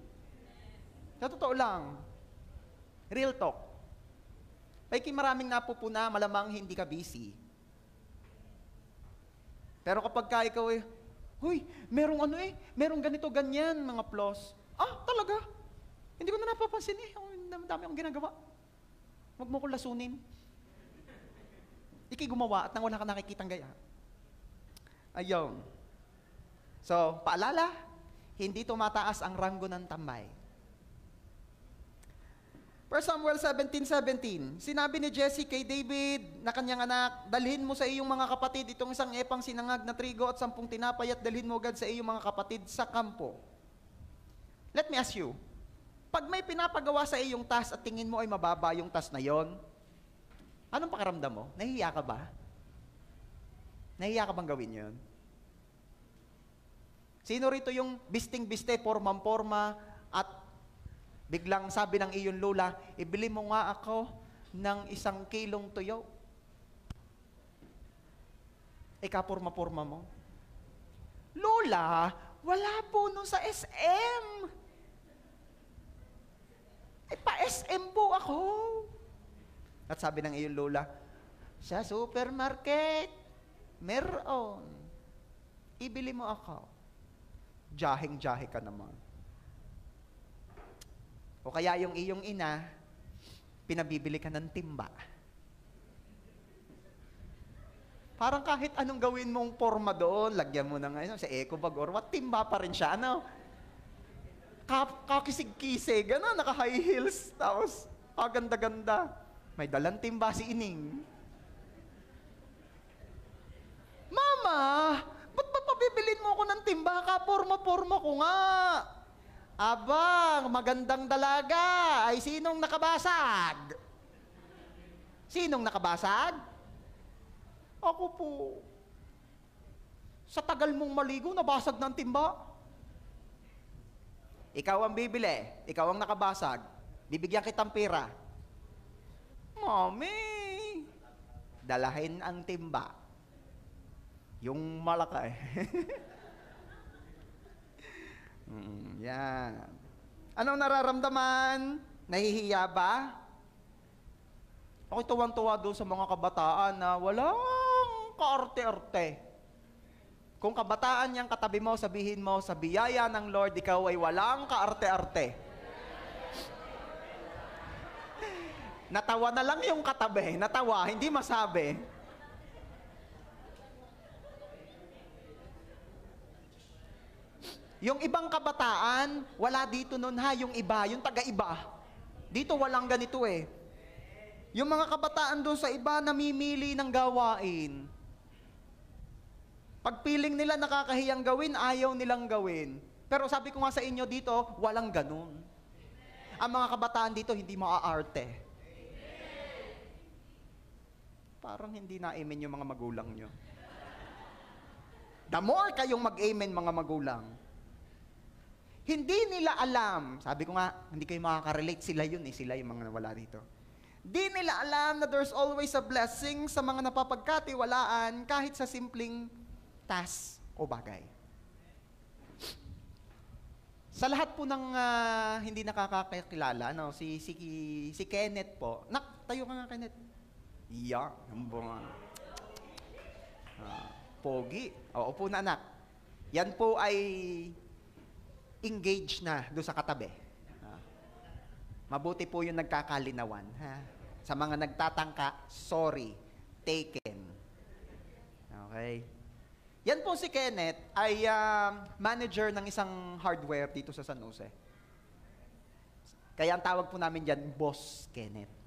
Sa totoo lang, real talk. Pagki maraming napupuna, malamang hindi ka busy. Pero kapag ka ikaw merong ganito, ganyan, mga flaws. Talaga? Hindi ko na napapansin dami akong ginagawa. Huwag mo ko lasunin. Ikay gumawa at nang wala ka nakikitang gaya. Ayun. So, paalala, hindi tumataas ang ranggo ng tambay. 1 Samuel 17:17, sinabi ni Jesse kay David na kanyang anak, dalhin mo sa iyong mga kapatid itong isang epang sinangag na trigo at 10 tinapay at dalhin mo agad sa iyong mga kapatid sa kampo. Let me ask you, pag may pinapagawa sa iyong task at tingin mo ay mababa yung task na yon, anong pakiramdam mo? Nahihiya ka ba? Nahihiya ka bang gawin yon? Sino rito yung bisting-biste, pormang-porma, at biglang sabi ng iyong lola, ibili mo nga ako ng 1 kilong tuyo. Ika porma-porma mo. Lola, wala po nung sa SM. Pa-SM po ako. At sabi ng iyong lola, sa supermarket, meron. Ibili mo ako. Jahing-jahe ka naman. O kaya yung iyong ina, pinabibili ka ng timba. Parang kahit anong gawin mong forma doon, lagyan mo na nga sa eco bag or what, timba pa rin siya, kakisig-kisig, naka-high heels, tapos kaganda-ganda. May dalang timba si Ining. Mama, ba't ba pabibilin mo ako ng timba? Porma-porma ko nga. Abang, magandang dalaga, ay sinong nakabasag? Sinong nakabasag? Ako po. Sa tagal mong maligo, nabasag ng timba. Ikaw ang bibili, ikaw ang nakabasag, bibigyan kitang pera. Mami, dalahin ang timba. Yung malaki. Yan. Anong nararamdaman? Nahihiya ba? Ako'y tuwang-tuwa doon sa mga kabataan na walang kaarte-arte. Kung kabataan niyang katabi mo, sabihin mo, sa biyaya ng Lord, ikaw ay walang kaarte-arte. Natawa na lang yung katabi. Natawa, hindi masabi. Yung ibang kabataan, wala dito nun ha, yung iba, yung taga-iba. Dito walang ganito eh. Yung mga kabataan doon sa iba, namimili ng gawain. Pag feeling nila nakakahiyang gawin, ayaw nilang gawin. Pero sabi ko nga sa inyo dito, walang ganun. Ang mga kabataan dito, hindi maaarte. Parang hindi na-amen yung mga magulang nyo. The more kayong mag-amen mga magulang, hindi nila alam, sabi ko nga, hindi kayo makaka-relate, sila yun eh, sila yung mga nawala dito. Hindi nila alam na there's always a blessing sa mga napapagkatiwalaan kahit sa simpleng task o bagay. Sa lahat po ng hindi nakakakilala, no, si Kenneth po, tayo ka nga Kenneth. Yeah, pogi. O, upo na anak. Yan po ay engaged na doon sa katabi. Mabuti po yung nagkakalinawan. Ha? Sa mga nagtatangka, sorry, taken. Okay. Yan po si Kenneth ay manager ng isang hardware dito sa San Jose. Kaya ang tawag po namin dyan, Boss Kenneth.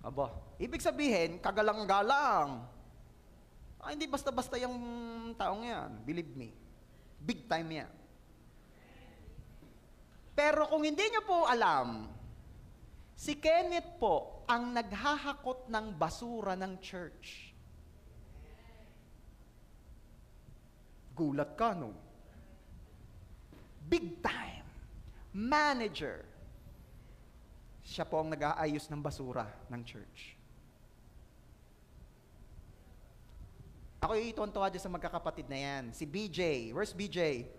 Aba, ibig sabihin, kagalang-galang. Hindi basta-basta yung taong yan. Believe me. Big time yan. Pero kung hindi nyo po alam, si Kenneth po ang naghahakot ng basura ng church. Gulat ka, no? Big time. Manager. Siya po ang nag-aayos ng basura ng church. Ako itontuwa dyan sa magkakapatid na yan. Si BJ. Where's BJ?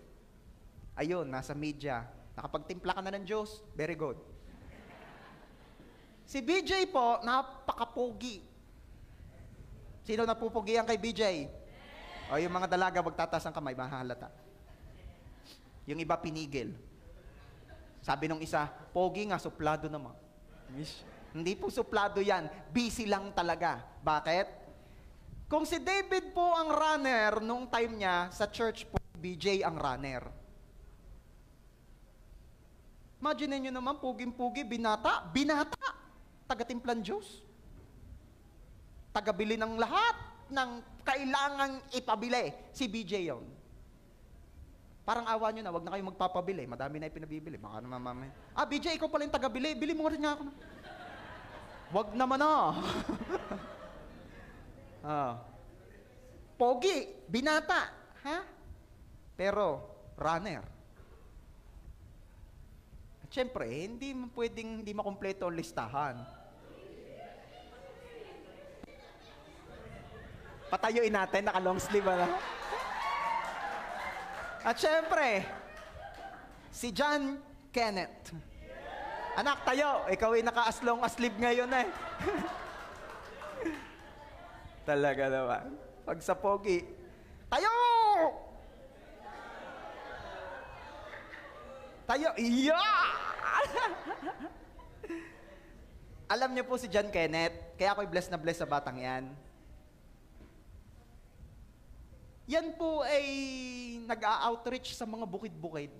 Ayun, nasa media. Nakapagtimpla ka na ng Diyos. Very good. Si BJ po, napakapogi. Sino napupugihan kay BJ? O yung mga dalaga, magtataas ang kamay, mahalata. Yung iba pinigil. Sabi nung isa, pogi nga, suplado naman. Hindi po suplado yan. Busy lang talaga. Bakit? Kung si David po ang runner nung time niya, sa church po, BJ ang runner. Imagine nyo naman, puging-pugi, binata, taga-timplan Diyos. Taga-bili ng lahat ng kailangang ipabili. Si BJ yun. Parang awa nyo na, wag na kayo magpapabili. Madami na ipinabibili. Baka naman mamaya. BJ, ikaw pala yung taga-bili. Bili mo rin nga ako. Wag naman na. Pogi, binata. Ha? Pero, runner. Siyempre, hindi pwedeng hindi makumpleto ang listahan. Patayuin natin, naka-long sleeve na. At siyempre, si John Kenneth. Anak, tayo. Ikaw ay naka-as long as sleeve ngayon eh. Talaga naman. Pag sa pogi, tayo! Tayo, yeah! Alam niyo po si John Kenneth, kaya ako'y blessed na blessed sa batang yan. Yan po ay nag-a-outreach sa mga bukid-bukid.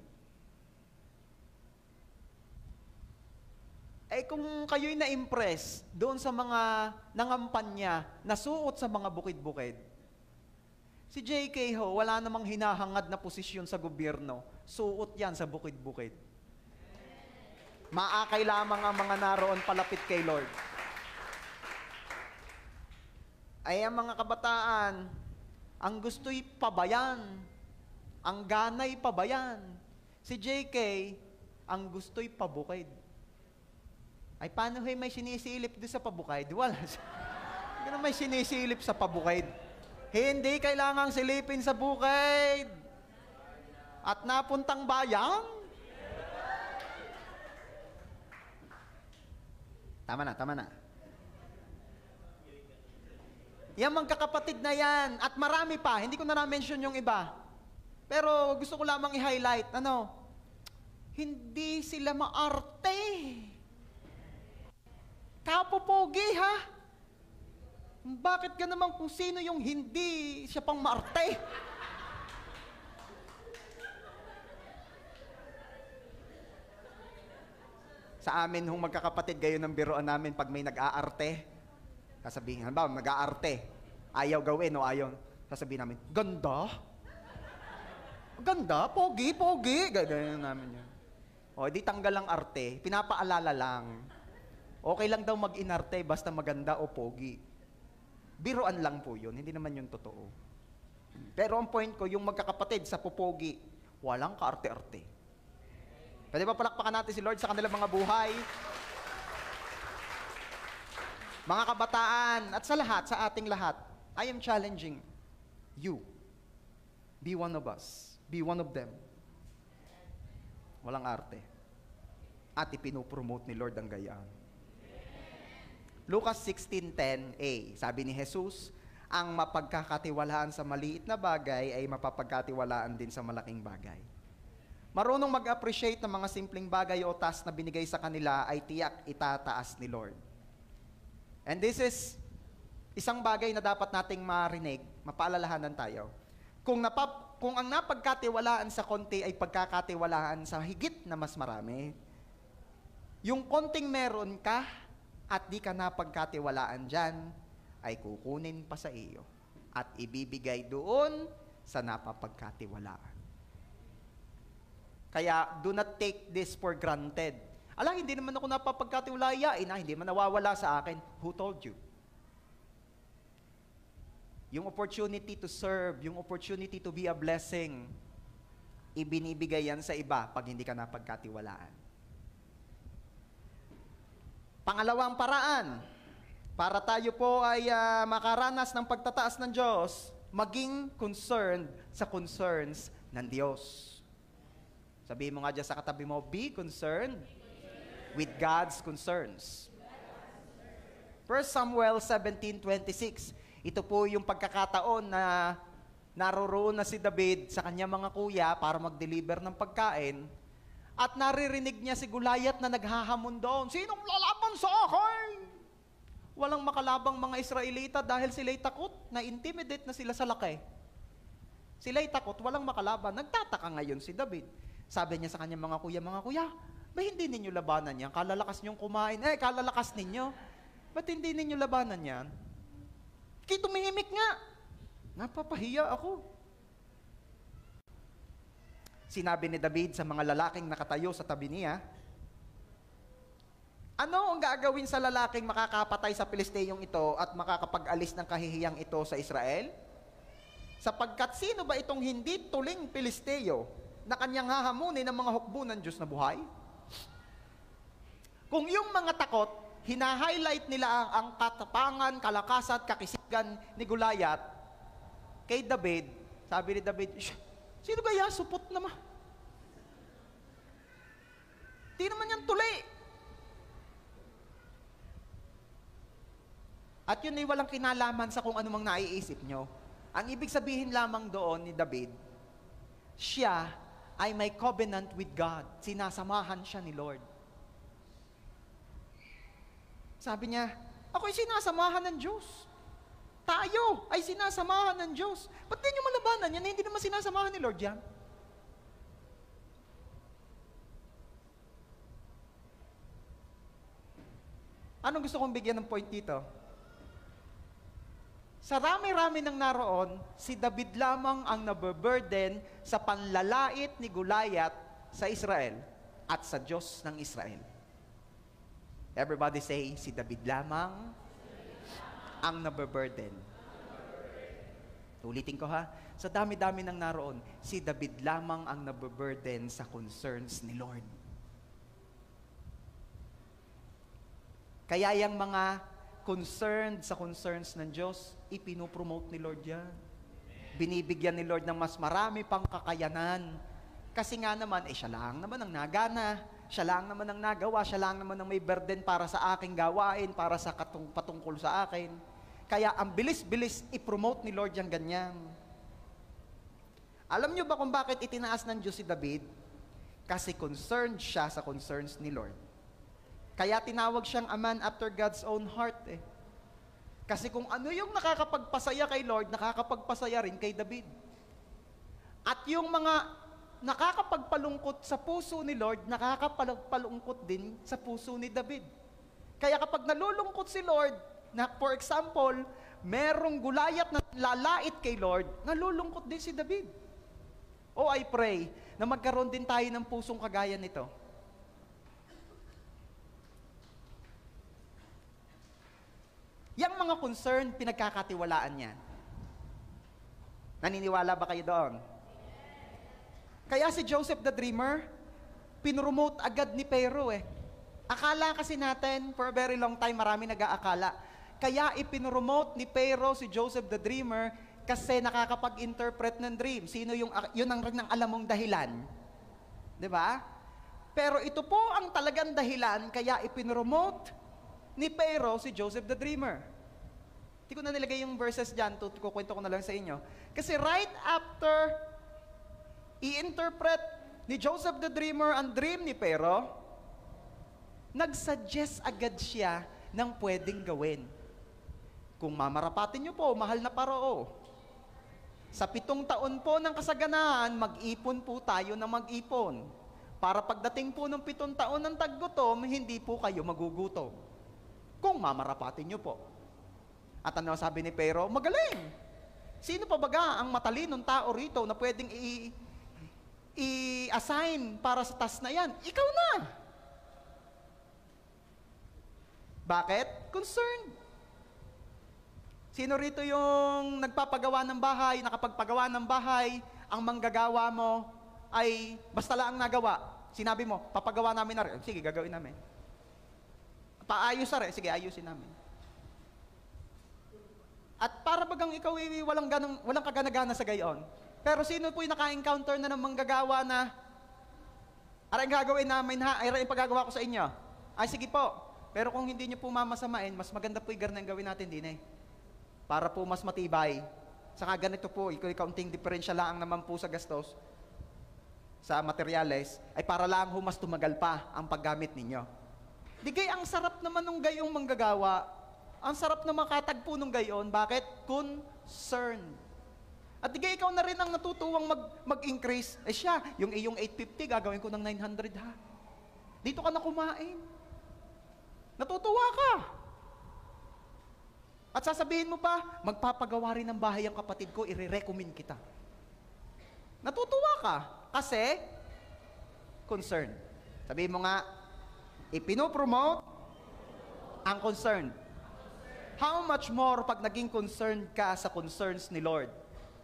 Kung kayo'y na-impress doon sa mga nangampanya, nasuot sa mga bukid-bukid, si JK ho, wala namang hinahangad na posisyon sa gobyerno. Suot yan sa bukid-bukid. Maakay lamang ang mga naroon palapit kay Lord. Ay ang mga kabataan, ang gusto'y pabayan, ang ganay pabayan. Si JK, ang gusto'y pabukid. Ay paano may sinisilip doon sa pabukid? Wala. Hindi na may sinisilip sa pabukid. Hindi kailangang silipin sa bukid. At napuntang bayan. Tama na. Yan magkakapatid na yan. At marami pa. Hindi ko na na-mention yung iba. Pero gusto ko lamang i-highlight. Hindi sila maarte. Kapopogi ha? Bakit ka naman kung sino yung hindi siya pang maarte? Sa amin hong magkakapatid, gayon ang biroan namin pag may nag-aarte. Sasabihin, halimbawa, nag-aarte. Ayaw gawin o ayaw. Sasabihin namin, ganda? Ganda? Pogi, pogi. Ganyan namin yun. O, di tanggal ang arte. Pinapaalala lang. Okay lang daw mag-inarte basta maganda o pogi. Biroan lang po yun. Hindi naman yun totoo. Pero ang point ko, yung magkakapatid sa popogi, walang kaarte-arte. Pwede ba palakpakan natin si Lord sa kanilang mga buhay? Mga kabataan, at sa lahat, sa ating lahat, I am challenging you. Be one of us. Be one of them. Walang arte. At ipinopromote ni Lord ang gayaan. Lucas 16:10a, sabi ni Jesus, ang mapagkakatiwalaan sa maliit na bagay ay mapapagkatiwalaan din sa malaking bagay. Marunong mag-appreciate ng mga simpleng bagay o task na binigay sa kanila ay tiyak itataas ni Lord. And this is isang bagay na dapat nating marinig, mapaalalahanan tayo. Kung ang napagkatiwalaan sa konti ay pagkakatiwalaan sa higit na mas marami, yung konting meron ka at di ka napagkatiwalaan dyan, ay kukunin pa sa iyo at ibibigay doon sa napapagkatiwalaan. Kaya, do not take this for granted. Ala, hindi naman ako napapagkatiwalayain, hindi man nawawala sa akin. Who told you? Yung opportunity to serve, yung opportunity to be a blessing, ibinibigay yan sa iba pag hindi ka napagkatiwalaan. Pangalawang paraan, para tayo po ay makaranas ng pagtataas ng Diyos, maging concerned sa concerns ng Diyos. Sabihin mo nga dyan sa katabi mo, be concerned with God's concerns. 1 Samuel 17:26, ito po yung pagkakataon na naroroon na si David sa kanyang mga kuya para mag-deliver ng pagkain at naririnig niya si Goliath na naghahamon doon, sinong lalaban sa akin? Walang makalabang mga Israelita dahil sila'y takot, na-intimidate na sila sa laki. Sila'y takot, walang makalaban. Nagtataka ngayon si David. Sabi niya sa kanyang mga kuya, ba hindi ninyo labanan yan? Kalalakas niyong kumain. Kalalakas ninyo. Ba't hindi ninyo labanan yan? Kaya tumihimik nga. Napapahiya ako. Sinabi ni David sa mga lalaking nakatayo sa tabi niya, ano ang gagawin sa lalaking makakapatay sa Pilisteyong ito at makakapag-alis ng kahihiyang ito sa Israel? Sapagkat sino ba itong hindi tuling Pilisteyo na kanyang hahamunin ng mga hukbo ng Diyos na buhay? Kung yung mga takot, hina-highlight nila ang katapangan, kalakasan, kakisigan ni Goliath, kay David, sabi ni David, sino kaya supot naman? Di naman yan tuli. At yun ay walang kinalaman sa kung anumang naiisip nyo. Ang ibig sabihin lamang doon ni David, siya ay may covenant with God. Sinasamahan siya ni Lord. Sabi niya, ako ay sinasamahan ng Diyos. Tayo ay sinasamahan ng Diyos. Ba't di nyo malabanan yan? Hindi naman sinasamahan ni Lord yan. Anong gusto kong bigyan ng point dito? Sa rami-rami ng naroon, si David lamang ang nababurden sa panlalait ni Goliath sa Israel at sa Diyos ng Israel. Everybody say, si David lamang ang nababurden. Ulitin ko ha, sa dami-dami ng naroon, si David lamang ang nababurden sa concerns ni Lord. Kaya yung mga concerned sa concerns ng Diyos, ipinopromote ni Lord yan. Binibigyan ni Lord ng mas marami pang kakayanan. Kasi nga naman, siya lang naman ang nagana, siya lang naman ang nagawa, siya lang naman ang may burden para sa aking gawain, para sa patungkol sa akin. Kaya ang bilis-bilis i-promote ni Lord yung ganyan. Alam niyo ba kung bakit itinaas ng Diyos si David? Kasi concerned siya sa concerns ni Lord. Kaya tinawag siyang a man after God's own heart eh. Kasi kung ano yung nakakapagpasaya kay Lord, nakakapagpasaya rin kay David. At yung mga nakakapagpalungkot sa puso ni Lord, nakakapalungkot din sa puso ni David. Kaya kapag nalulungkot si Lord, na for example, merong Gulayat na lalait kay Lord, nalulungkot din si David. Oh, I pray na magkaroon din tayo ng pusong kagaya nito. Yang mga concern, pinagkakatiwalaan niyan. Naniniwala ba kayo doon? Kaya si Joseph the Dreamer, pinromote agad ni Pharaoh eh. Akala kasi natin, for a very long time, marami nag-aakala. Kaya ipinromote ni Pharaoh si Joseph the Dreamer kasi nakakapag-interpret ng dream. Sino yung, yun ang alam mong dahilan. Diba? Pero ito po ang talagang dahilan, kaya ipinromote ni Pharaoh si Joseph the Dreamer. Hindi ko na nilagay yung verses dyan, kukwento ko na lang sa inyo. Kasi right after i-interpret ni Joseph the Dreamer ang dream ni Pharaoh, nag-suggest agad siya ng pwedeng gawin. Kung mamarapatin niyo po, mahal na Paroo, sa 7 taon po ng kasaganaan, mag-ipon po tayo na mag-ipon. Para pagdating po ng 7 taon ng taggutom, hindi po kayo magugutom. Kung mamarapatin niyo po. At ano sabi ni Pharaoh? Magaling! Sino pa baga ang matalinong tao rito na pwedeng i-assign para sa task na yan? Ikaw na! Bakit? Concerned. Sino rito yung nagpapagawa ng bahay, nakapagpagawa ng bahay, ang manggagawa mo ay basta lang nagawa. Sinabi mo, papagawa namin na rin. Sige, gagawin namin. Paayos na rin. Sige, ayusin namin. At para bagang ikaw walang kagana-gana sa gayon. Pero sino po yung naka-encounter na ng manggagawa na aray gagawin namin ha, aray pagagawa ko sa inyo. Ay sige po. Pero kung hindi niyo po mamasamain, mas maganda po yung ganang gawin natin din eh. Para po mas matibay. Saka ganito po, kaunting diferensya lang naman po sa gastos sa materyales, ay para lang ho mas tumagal pa ang paggamit ninyo. Digay, ang sarap naman nung gayong manggagawa. Ang sarap na makatagpo nung gayon. Bakit? Concerned. At digay, ikaw na rin ang natutuwang mag-increase. Eh siya, yung iyong 850, gagawin ko ng 900 ha. Dito ka na kumain. Natutuwa ka. At sasabihin mo pa, magpapagawa rin ng bahay ang kapatid ko, i-recommend kita. Natutuwa ka. Kasi, concern. Sabihin mo nga, ipinopromote ang concern. How much more pag naging concerned ka sa concerns ni Lord?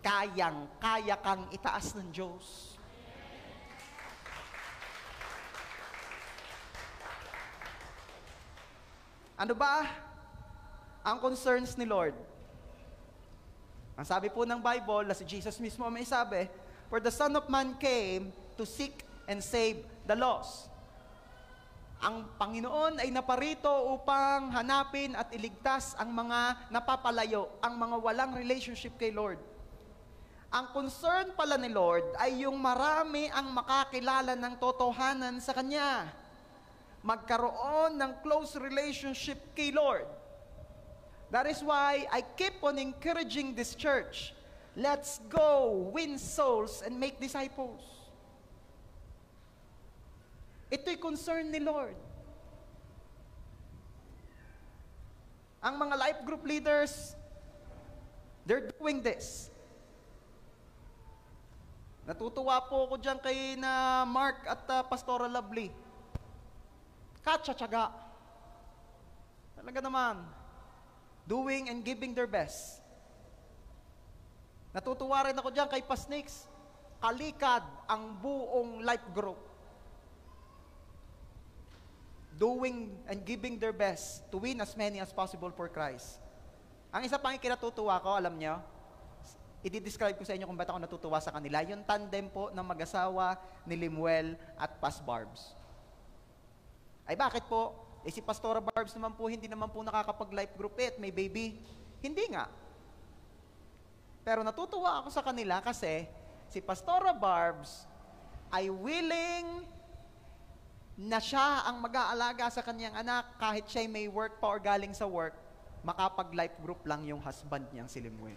Kaya kang itaas ng Diyos. Ano ba ang concerns ni Lord? Ang sabi po ng Bible, na si Jesus mismo may sabi, for the Son of Man came to seek and save the lost. Ang Panginoon ay naparito upang hanapin at iligtas ang mga napapalayo, ang mga walang relationship kay Lord. Ang concern pala ni Lord ay yung marami ang makakilala ng totohanan sa Kanya. Magkaroon ng close relationship kay Lord. That is why I keep on encouraging this church. Let's go win souls and make disciples. Ito'y concern ni Lord. Ang mga life group leaders, they're doing this. Natutuwa po ako dyan kay na Mark at Pastora Lovely. Katsa-tsaga. Talaga naman. Doing and giving their best. Natutuwa rin ako dyan kay Pasnix. Kalikad ang buong life group. Doing and giving their best to win as many as possible for Christ. Ang isa pang kinatutuwa ko, alam nyo, i-describe ko sa inyo kung ba't ako natutuwa sa kanila, yung tandem po ng mag-asawa ni Limuel at Pas Barbs. Ay bakit po? Eh si Pastora Barbs naman po, hindi naman po nakakapag-life group at may baby. Hindi nga. Pero natutuwa ako sa kanila kasi si Pastora Barbs ay willing na siya ang mag-aalaga sa kanyang anak kahit siya'y may work pa or galing sa work, makapag-life group lang yung husband niyang si Lemuel.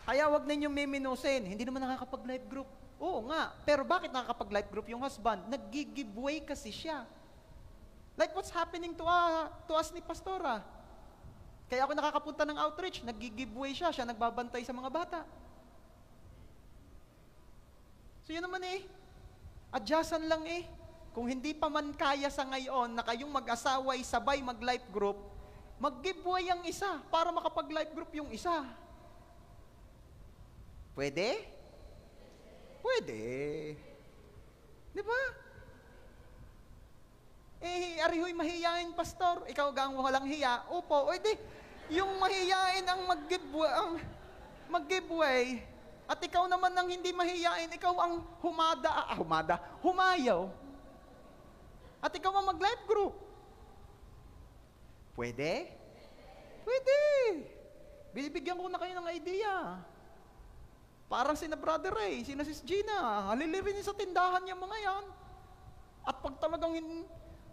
Kaya wag ninyong miminusin, hindi naman nakakapag-life group. Oo nga, pero bakit nakakapag-life group yung husband? Nag-giveaway kasi siya. Like what's happening to us ni Pastora. Kaya ako nakakapunta ng outreach, nag-giveaway siya nagbabantay sa mga bata. So yun naman adyasan lang Kung hindi pa man kaya sa ngayon na kayong mag-asaway sabay mag-life group, mag-giveaway ang isa para makapag-life group yung isa. Pwede? Pwede. Di ba? Arihoy mahiyain, pastor. Ikaw gang walang hiya. Opo, yung mahiyain ang mag-giveaway. At ikaw naman ang hindi mahiyain, ikaw ang humayaw. At ikaw ang mag-life group. Pwede? Pwede. Binibigyan ko na kayo ng idea. Parang sina Brother Ray, sina Sis Gina, halilirin sa tindahan yung mga yan. At pag talagang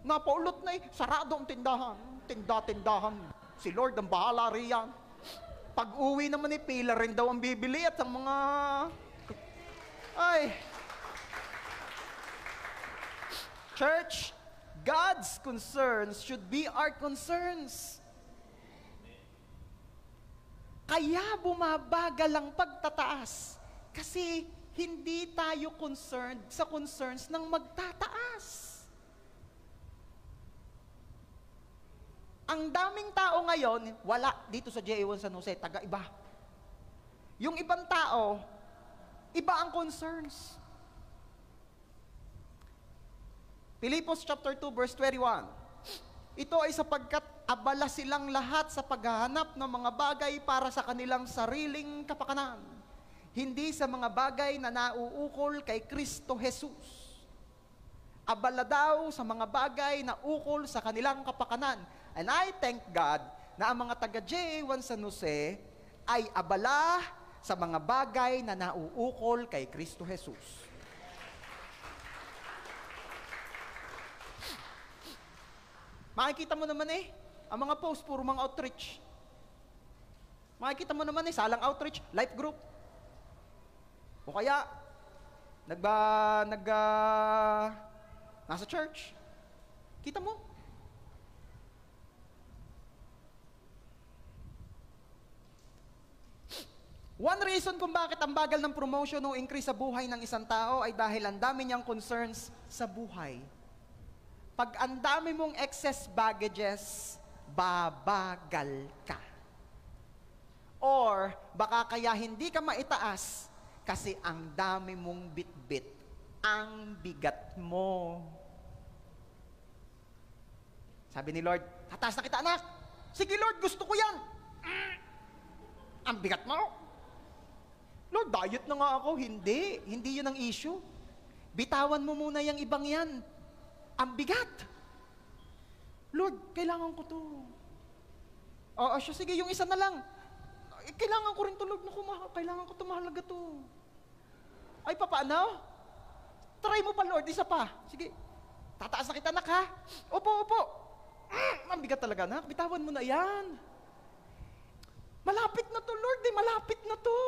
napaulot na sarado ang tindahan. Tindahan. Si Lord ang bahala riyan. Pag uwi naman pila rin daw ang bibili at ang mga... Church, God's concerns should be our concerns. Kaya bumabagal ang pagtataas. Kasi hindi tayo concerned sa concerns ng magtataas. Ang daming tao ngayon, wala dito sa JA1 San Jose, taga-iba. Yung ibang tao, iba ang concerns. Pilipos chapter 2 verse 21. Ito ay sapagkat abala silang lahat sa paghahanap ng mga bagay para sa kanilang sariling kapakanan, hindi sa mga bagay na nauukol kay Kristo Jesus. Abala daw sa mga bagay na ukol sa kanilang kapakanan. And I thank God na ang mga taga JA1 San Jose ay abala sa mga bagay na nauukol kay Kristo Jesus. Makikita mo naman ang mga post, puro mga outreach. Makikita mo naman salang outreach, life group. O kaya, nasa church. Kita mo? One reason kung bakit ang bagal ng promotion o increase sa buhay ng isang tao ay dahil ang dami niyang concerns sa buhay. Pag ang dami mong excess baggages, babagal ka. Or baka kaya hindi ka maitaas kasi ang dami mong bitbit, ang bigat mo. Sabi ni Lord, tataas na kita anak. Sige Lord, gusto ko yan. Ang bigat mo. Lord, diet na nga ako. Hindi yun ang issue. Bitawan mo muna yung ibang yan. Ang bigat. Lord, kailangan ko to. Siya, sige, yung isa na lang. Kailangan ko rin to, Lord. Kailangan ko to, mahalaga to. Ay, paano? Try mo pa, Lord, isa pa. Sige, tataas na kita, anak, ha? Opo. Ang bigat talaga, anak. Bitawan mo na yan. Malapit na to, Lord, malapit na to.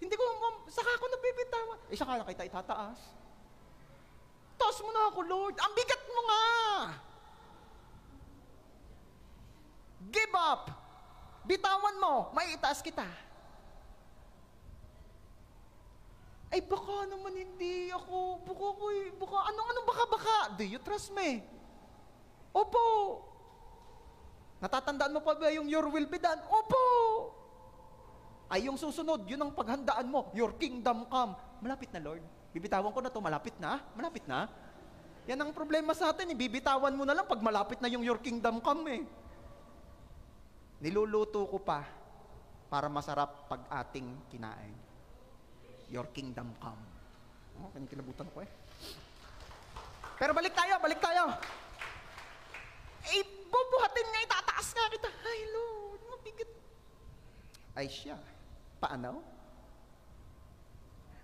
Hindi ko, saka ako nabibitawan. Saka na kita itataas. Taas mo na ako, Lord. Ang bigat mo nga. Give up. Bitawan mo. May itaas kita. Baka naman hindi ako. Baka, anong baka? Do you trust me? Opo. Natatandaan mo pa ba yung your will be done? Opo. Ay yung susunod, yun ang paghandaan mo. Your kingdom come. Malapit na, Lord. Bibitawan ko na to, malapit na. Yan ang problema sa atin, bibitawan mo na lang pag malapit na yung your kingdom come Niluluto ko pa para masarap pag ating kinain. Your kingdom come. Kinikilabutan ko Pero balik tayo. Bubuhatin nga, itataas nga kita. Ay, Lord, mabigat. Ay siya. Paano?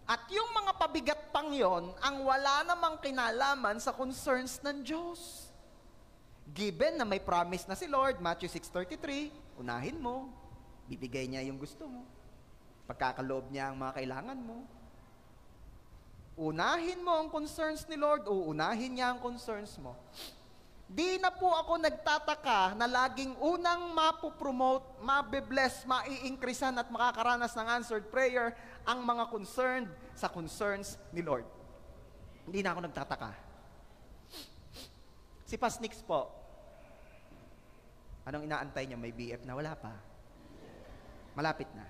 At yung mga pabigat pang yon, ang wala namang kinalaman sa concerns ng Diyos. Given na may promise na si Lord, Matthew 6:33, unahin mo, bibigay niya yung gusto mo. Pagkakaloob niya ang mga kailangan mo. Unahin mo ang concerns ni Lord, uunahin niya ang concerns mo. Di na po ako nagtataka na laging unang mapopromote, mabibless, mai-increasean at makakaranas ng answered prayer ang mga concerned sa concerns ni Lord. Hindi na ako nagtataka. Si Pasnix po, anong inaantay niya? May BF na? Wala pa. Malapit na.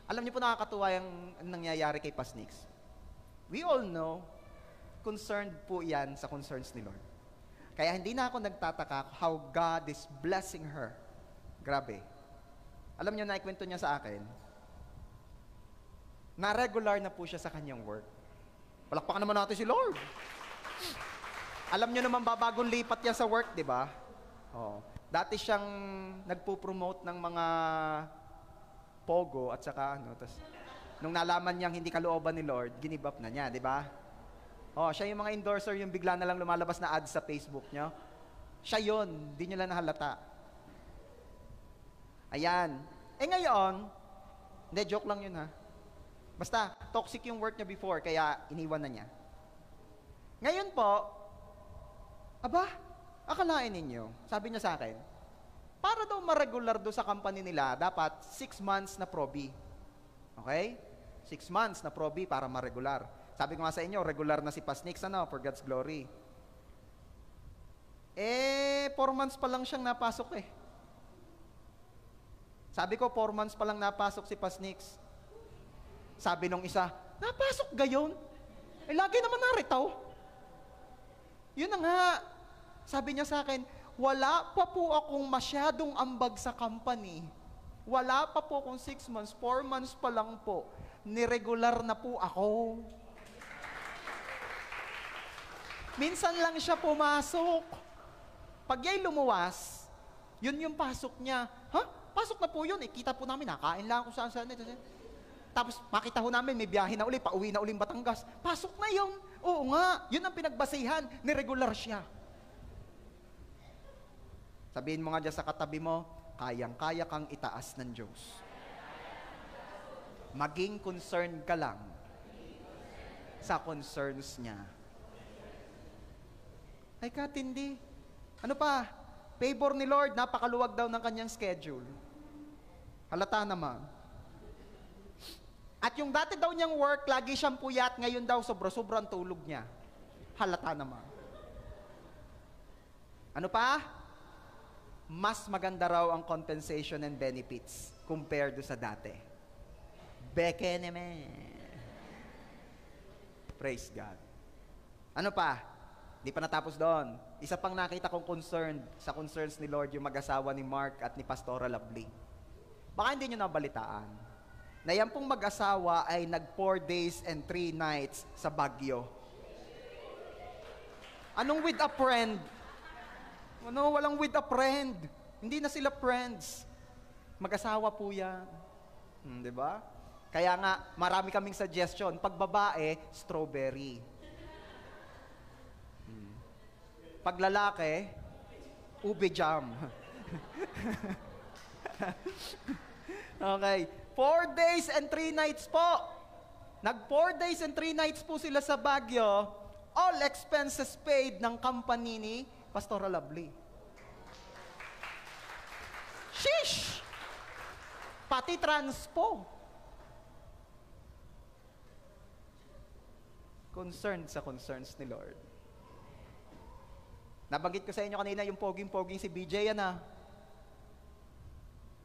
Alam niyo po nakakatuwa yung nangyayari kay Pasnix. We all know, concerned po yan sa concerns ni Lord. Kaya hindi na ako nagtataka how God is blessing her. Grabe. Alam niyo, naikwento niya sa akin, na regular na po siya sa kanyang work. Palakpakan naman natin si Lord. Alam niyo naman, babagong lipat yan sa work, di ba? Oh. Dati siyang nagpo-promote ng mga pogo at saka ano. Tas, nung nalaman niyang hindi kalooban ni Lord, give up na niya, di ba? Oh, siya yung mga endorser, yung bigla na lang lumalabas na ads sa Facebook niyo. Siya yun, di niyo lang nahalata. Ayan. Ngayon, hindi, joke lang yun ha. Basta, toxic yung work niya before, kaya iniwan na niya. Ngayon po, akalain ninyo, sabi niya sa akin, para daw ma-regular do sa company nila, dapat 6 months na probi. Okay? 6 months na probi para ma-regular. Sabi ko nga sa inyo, regular na si Pasnix, for God's glory. 4 months pa lang siyang napasok eh. Sabi ko, 4 months pa lang napasok si Pasnix. Sabi nung isa, napasok gayon? Lagi naman naritaw. Yun na nga. Sabi niya sa akin, wala pa po akong masyadong ambag sa company. Wala pa po akong 6 months, 4 months pa lang po. Niregular na po ako. Minsan lang siya pumasok. Pag yay lumuwas, yun yung pasok niya. Pasok na po yun. Kita po namin, nakain lang kung saan. Tapos makita ho namin, may biyahe na uli, pauwi na uling Batangas. Pasok na yun. Oo nga, yun ang pinagbasihan. Niregular siya. Sabihin mo nga dyan sa katabi mo, kayang-kaya kang itaas ng Diyos. Maging concerned ka lang sa concerns niya. Ay, katindi. Ano pa? Favor ni Lord, napakaluwag daw ng kanyang schedule. Halata naman. At yung dati daw niyang work, lagi siyang puyat, ngayon daw sobrang tulog niya. Halata naman. Ano pa? Mas maganda raw ang compensation and benefits compared do sa dati. Beke naman. Praise God. Ano pa? Di pa natapos doon. Isa pang nakita kong concerned sa concerns ni Lord, yung mag-asawa ni Mark at ni Pastora Lovely. Baka hindi nyo nabalitaan na yan pong mag-asawa ay nag 4 days and 3 nights sa Baguio. Anong with a friend? Walang with a friend. Hindi na sila friends. Mag-asawa po yan. Di ba? Kaya nga, marami kaming suggestion. Pag babae, strawberry. Pag lalaki, ube jam. Okay. 4 days and 3 nights po. Nag 4 days and 3 nights po sila sa Baguio. All expenses paid ng company ni Pastora Lovely. Sheesh! Pati transpo. Concerned sa concerns ni Lord. Nabanggit ko sa inyo kanina yung poging-poging si BJ yan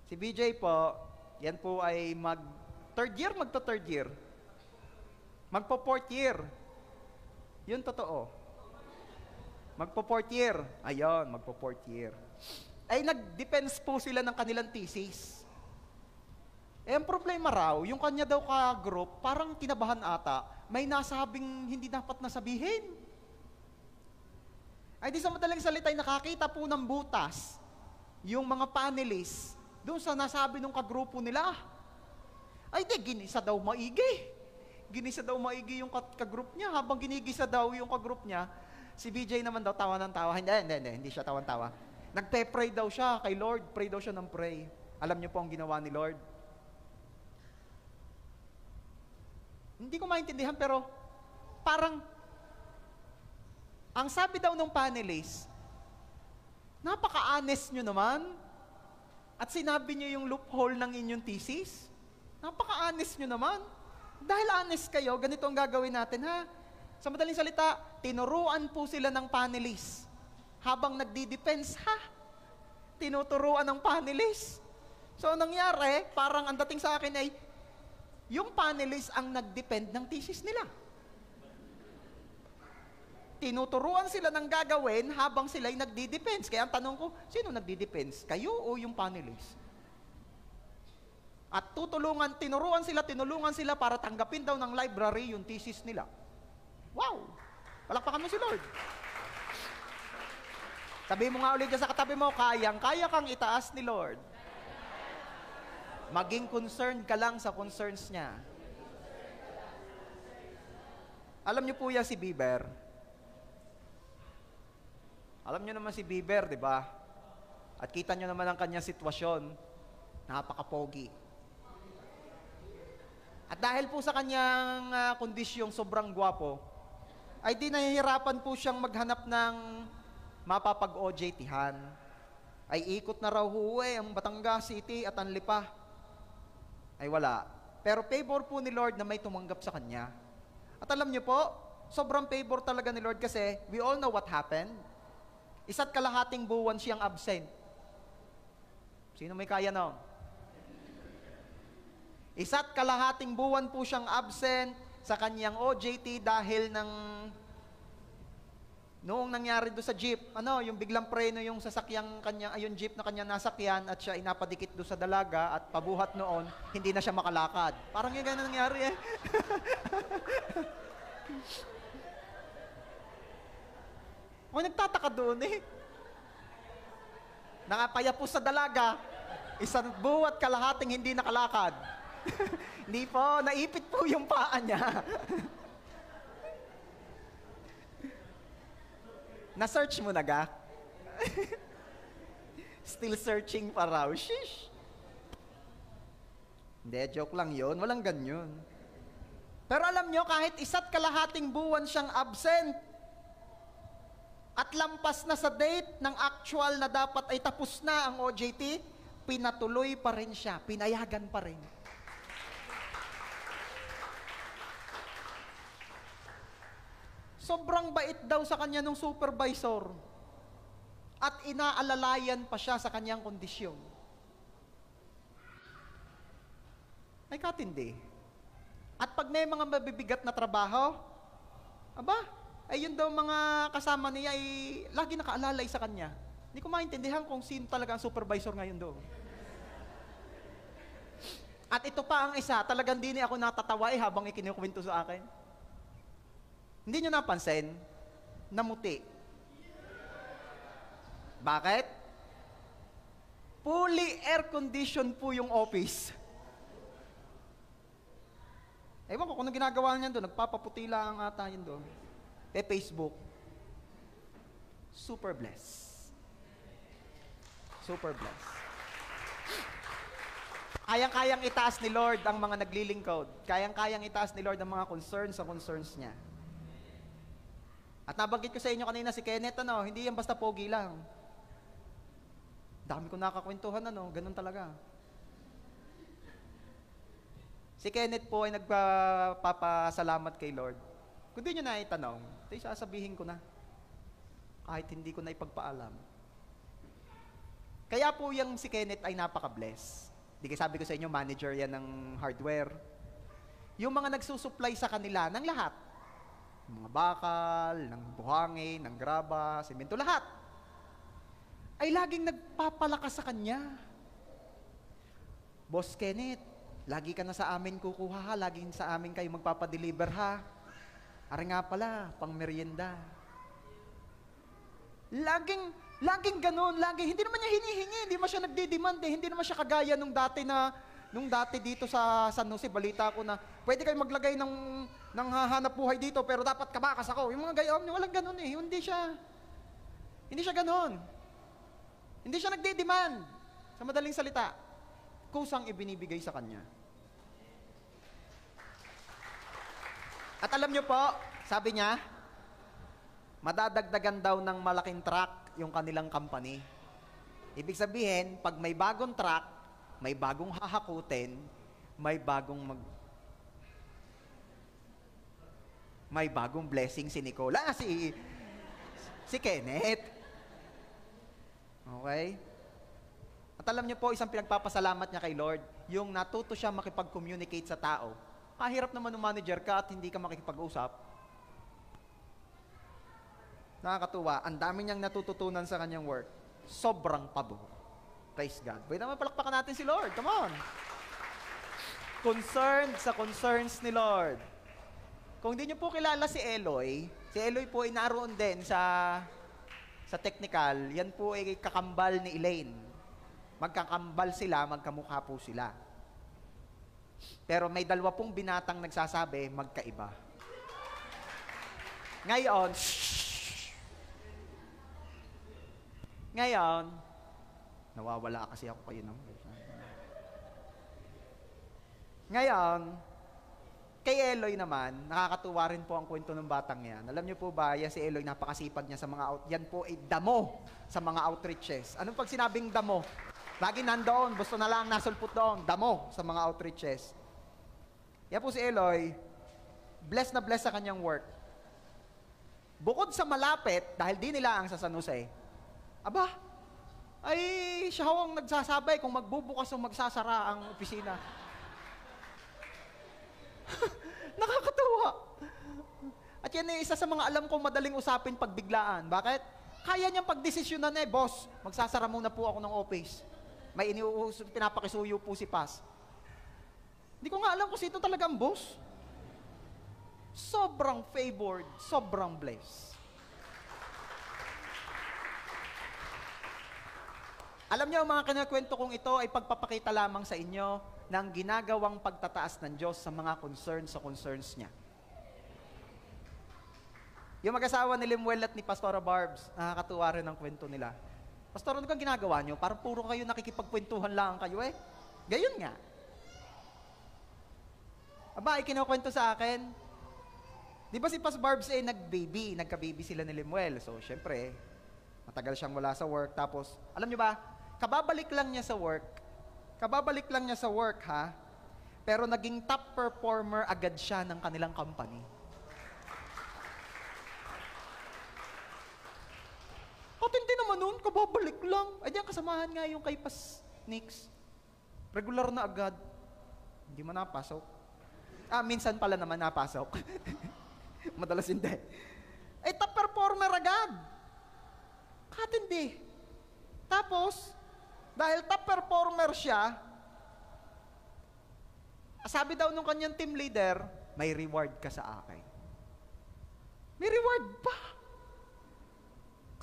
Si BJ po, yan po ay magto-third year. Magpo-4th year. Yun totoo. Magpo-4th year. Ayun, magpo-4th year. Ay nag-depends po sila ng kanilang thesis. Ang problema raw, yung kanya daw ka-group, parang kinabahan ata, may nasabing hindi dapat nasabihin. Ay di sa madaling salita ay nakakita po ng butas yung mga panelists doon sa nasabi ng kagrupo nila. Ay di, ginisa daw maigi. ginisa daw maigi yung kagroup niya. Habang ginigisa daw yung kagroup niya, si BJ naman daw tawa ng tawa. Hindi siya tawa-tawa. Nagpe-pray daw siya kay Lord. Pray daw siya ng pray. Alam niyo po ang ginawa ni Lord? Hindi ko maintindihan, pero parang, ang sabi daw ng panelists, napaka-honest nyo naman. At sinabi nyo yung loophole ng inyong thesis. Napaka-honest nyo naman. Dahil honest kayo, ganito ang gagawin natin, ha? Sa madaling salita, tinuruan po sila ng panelists. Habang nagdi-defense, ha? Tinuturuan ng panelists. So, nangyari, parang ang dating sa akin ay, yung panelists ang nag-depend ng thesis nila. Tinuturuan sila ng gagawin habang sila'y nagdi-defense. Kaya ang tanong ko, sino nagdi-defense? Kayo o yung panelists? At tinulungan sila para tanggapin daw ng library yung thesis nila. Wow! Palakpakan mo si Lord. Sabi mo nga ulit dyan sa katabi mo, kaya kang itaas ni Lord. Maging concerned ka lang sa concerns niya. Alam niyo po yan si Bieber. Alam niyo naman si Bieber, di ba? At kita niyo naman ang kanyang sitwasyon. Napaka-pogi. At dahil po sa kanyang kondisyong sobrang gwapo, ay di nahihirapan po siyang maghanap ng mapapag-OJT-han. Ay ikot na raw huwi ang Batangas City at ang Lipa. Ay wala. Pero favor po ni Lord na may tumanggap sa kanya. At alam niyo po, sobrang favor talaga ni Lord kasi we all know what happened. Isa't kalahating buwan siyang absent. Sino may kaya nun? Isa't kalahating buwan po siyang absent sa kanyang OJT dahil noong nangyari doon sa jeep, yung biglang preno yung sasakyang kanya, yung jeep na kanya nasakyan at siya inapadikit doon sa dalaga at pabuhat noon, hindi na siya makalakad. Parang yung ganun nangyari eh. O nagtataka doon eh. Nakapayapos sa dalaga, isang buwat kalahating hindi nakalakad. Hindi po, naipit po yung paa niya. Na-search mo na ga? Still searching pa raw. Shish! Hindi, joke lang yun. Walang ganyan. Pero alam nyo, kahit isa't kalahating buwan siyang absent, at lampas na sa date ng actual na dapat ay tapos na ang OJT, pinatuloy pa rin siya, pinayagan pa rin. Sobrang bait daw sa kanya ng supervisor at inaalalayan pa siya sa kanyang kondisyon. Ay katindi. At pag may mga mabibigat na trabaho, ay yun daw mga kasama niya ay lagi nakaalalay sa kanya. Hindi ko maintindihan kung sino talaga ang supervisor ngayon doon. At ito pa ang isa, talagang di ako natatawa habang ikinukwento sa akin. Hindi nyo napansin, namuti. Bakit? Fully air-conditioned po yung office. Ewan ko kung anong ginagawa niyan doon, nagpapaputi lang ata yun doon. Facebook. Super blessed. Super blessed. Kayang-kayang itaas ni Lord ang mga naglilingkod. Kayang-kayang itaas ni Lord ang mga concerns sa concerns niya. At nabanggit ko sa inyo kanina si Kenneth, hindi yan basta pogi lang. Dami ko nakakwentuhan, ganun talaga. Si Kenneth po ay nagpapasalamat kay Lord. Kung di nyo na itanong, sasabihin ko na. Kahit hindi ko na ipagpaalam. Kaya po yung si Kenneth ay napaka-bless. Di sabi ko sa inyo, manager yan ng hardware. Yung mga nagsusupply sa kanila ng lahat. Mga bakal, ng buhangin, ng graba, semento, lahat. Ay laging nagpapalakas sa kanya. Boss Kenneth, lagi ka na sa amin kukuha ha, laging sa amin kayo magpapadeliver ha. Ari nga pala, pang merienda. Laging ganun, hindi naman niya hinihingi, hindi naman siya nagdi-demand hindi naman siya kagaya nung dati na Nung dati dito sa San Jose, balita ko na pwede kayo maglagay ng hanap buhay dito pero dapat kabakas ako. Yung mga gayon, walang ganun eh. Hindi siya ganun. Hindi siya nagde-demand. Sa madaling salita, kusang ibinibigay sa kanya. At alam nyo po, sabi niya, madadagdagan daw ng malaking truck yung kanilang company. Ibig sabihin, pag may bagong truck, may bagong hahakutin, may bagong blessing si Nicola, si Kenneth. Okay? At alam niyo po, isang pinagpapasalamat niya kay Lord, yung natuto siya makipag-communicate sa tao. Kahirap naman ng manager ka at hindi ka makikipag-usap. Nakakatuwa, ang dami niyang natututunan sa kanyang work. Sobrang pabor. Praise God. Pwede naman palakpakan natin si Lord. Come on. Concerned sa concerns ni Lord. Kung hindi niyo po kilala si Eloy po ay naroon din sa technical. Yan po ay kakambal ni Elaine. Magkakambal sila, magkamukha po sila. Pero may 2 binatang nagsasabi, magkaiba. Ngayon, nawawala kasi ako kayo naman. Ngayon, kay Eloy naman, nakakatuwa rin po ang kwento ng batang yan. Alam niyo po ba, yan si Eloy, napakasipag niya sa mga yan po ay damo sa mga outreaches. Anong pag sinabing damo? Lagi nandoon, gusto na lang nasulput doon, damo sa mga outreaches. Yan po si Eloy, blessed na blessed sa kanyang work. Bukod sa malapit, dahil di nila ang sa San Jose, aba, ay siya ang nagsasabay kung magbubukas o magsasara ang opisina. Nakakatuwa. At yan ay isa sa mga alam kong madaling usapin pagbiglaan. Bakit? Kaya niyang pagdesisyonan boss, magsasara muna po ako ng office. May pinapakisuyo po si Paz. Hindi ko nga alam kung sino talagang boss. Sobrang favored, sobrang blessed. Alam niyo, mga kinakwento kong ito ay pagpapakita lamang sa inyo ng ginagawang pagtataas ng Diyos sa mga concerns niya. Yung mag-asawa ni Limuel at ni Pastora Barbs, nakakatuwa rin ang kwento nila. Pastor, ano kang ginagawa nyo? Parang puro kayo nakikipagkwentuhan lang kayo eh. Gayon nga. Aba, ay kinukwento sa akin. Di ba si Pas Barbs nagka-baby sila ni Limuel. So, syempre, matagal siyang wala sa work. Tapos, alam nyo ba, kababalik lang niya sa work ha, pero naging top performer agad siya ng kanilang company. At hindi naman nun, kababalik lang. Ay diyan, kasamahan nga yung kay Pas Nix. Regular na agad. Hindi man napasok. Minsan pala naman napasok. Madalas hindi. Ay, top performer agad. Katindi. Tapos, dahil top performer siya, sabi daw nung kanyang team leader, may reward ka sa akin. May reward pa.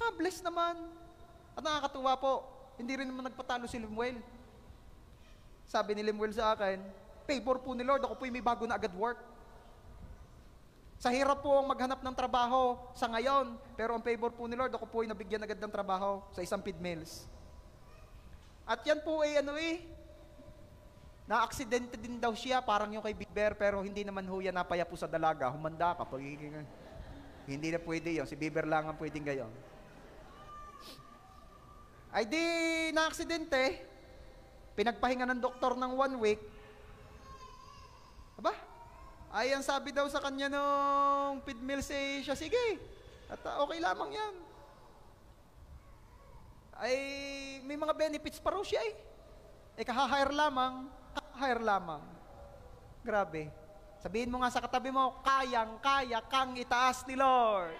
Ka-bless naman. At nakakatuwa po, hindi rin naman nagpatalo si Limuel. Sabi ni Limuel sa akin, favor po ni Lord, ako po may bago na agad work. Sa hirap po ang maghanap ng trabaho sa ngayon, pero ang favor po ni Lord, ako po ay nabigyan agad ng trabaho sa isang feed mills. At yan po ay na-aksidente din daw siya, parang yung kay Big Bear, pero hindi naman ho yan napaya po sa dalaga, humanda ka. Hindi na pwede yun, si Bieber lang ang pwedeng gayon. Ay di na-aksidente, pinagpahinga ng doktor ng 1 week. Aba, ay ang sabi daw sa kanya nung feed mills siya, sige, at okay lamang yan. Ay may mga benefits pa raw siya kahahire lamang. Grabe. Sabihin mo nga sa katabi mo, kayang-kaya kang itaas ni Lord.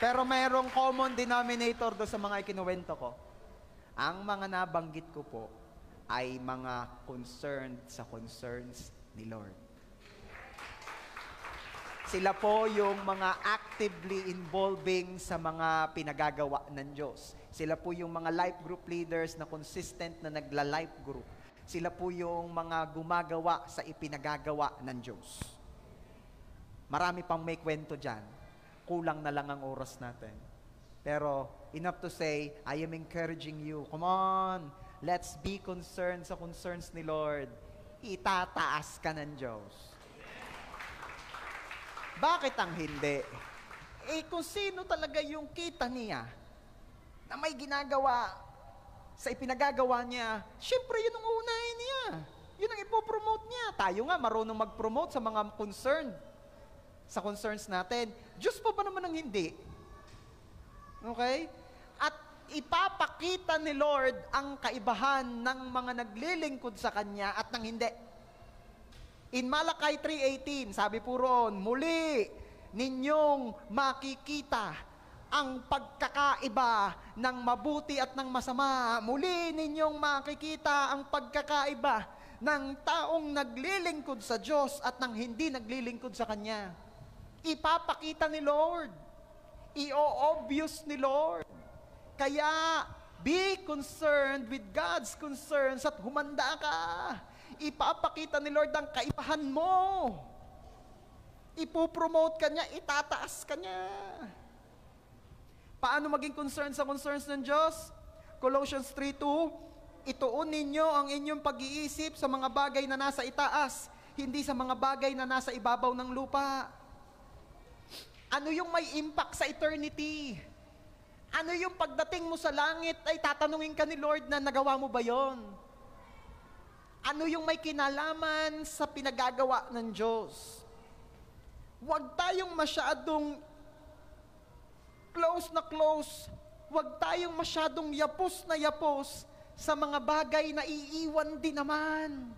Pero mayroong common denominator do sa mga ikinuwento ko. Ang mga nabanggit ko po ay mga concerned sa concerns ni Lord. Sila po yung mga actively involving sa mga pinagagawa ng Diyos. Sila po yung mga life group leaders na consistent na nagla-life group. Sila po yung mga gumagawa sa ipinagagawa ng Diyos. Marami pang may kwento dyan. Kulang na lang ang oras natin. Pero enough to say, I am encouraging you. Come on, let's be concerned sa concerns ni Lord. Itataas ka ng Diyos. Bakit ang hindi? Kung sino talaga yung kita niya na may ginagawa sa ipinagagawa niya, syempre yun ang unahin niya. Yun ang ipopromote niya. Tayo nga marunong mag-promote sa mga sa concerns natin. Diyos pa ba naman ang hindi? Okay? At ipapakita ni Lord ang kaibahan ng mga naglilingkod sa Kanya at ng hindi. In Malachi 3:18, sabi po roon, muli ninyong makikita ang pagkakaiba ng mabuti at ng masama. Muli ninyong makikita ang pagkakaiba ng taong naglilingkod sa Diyos at ng hindi naglilingkod sa Kanya. Ipapakita ni Lord. I-obvious ni Lord. Kaya, be concerned with God's concerns at humanda ka. Ipapakita ni Lord ang kaibahan mo. Ipopromote ka niya, itataas ka niya. Paano maging concerned sa concerns ng Diyos? Colossians 3:2, ituon ninyo ang inyong pag-iisip sa mga bagay na nasa itaas, hindi sa mga bagay na nasa ibabaw ng lupa. Ano yung may impact sa eternity? Ano yung pagdating mo sa langit ay tatanungin ka ni Lord na nagawa mo ba yon? Ano yung may kinalaman sa pinagagawa ng Diyos? Huwag tayong masyadong close na close. Huwag tayong masyadong yapos na yapos sa mga bagay na iiwan din naman.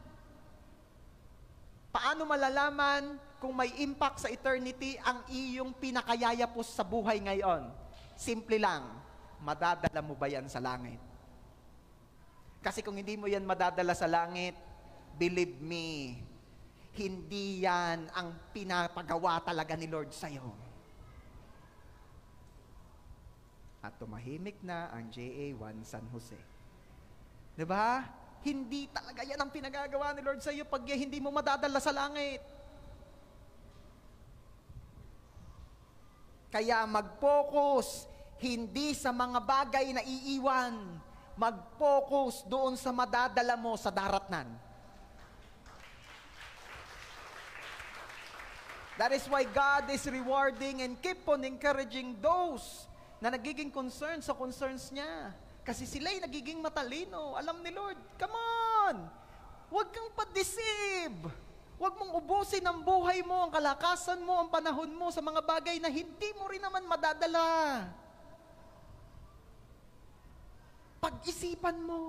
Paano malalaman kung may impact sa eternity ang iyong pinakayayapos sa buhay ngayon? Simple lang, madadala mo ba yan sa langit? Kasi kung hindi mo yan madadala sa langit, believe me, hindi yan ang pinapagawa talaga ni Lord sa'yo. At tumahimik na ang JA1 San Jose. Diba? Hindi talaga yan ang pinagagawa ni Lord sa'yo pag hindi mo madadala sa langit. Kaya mag-focus, hindi sa mga bagay na iiwan. Mag-focus doon sa madadala mo sa daratnan. That is why God is rewarding and keep on encouraging those na nagiging concerned sa concerns niya. Kasi sila'y nagiging matalino. Alam ni Lord, come on! Huwag kang pa-deceive. Huwag mong ubusin ang buhay mo, ang kalakasan mo, ang panahon mo sa mga bagay na hindi mo rin naman madadala. Pag-isipan mo.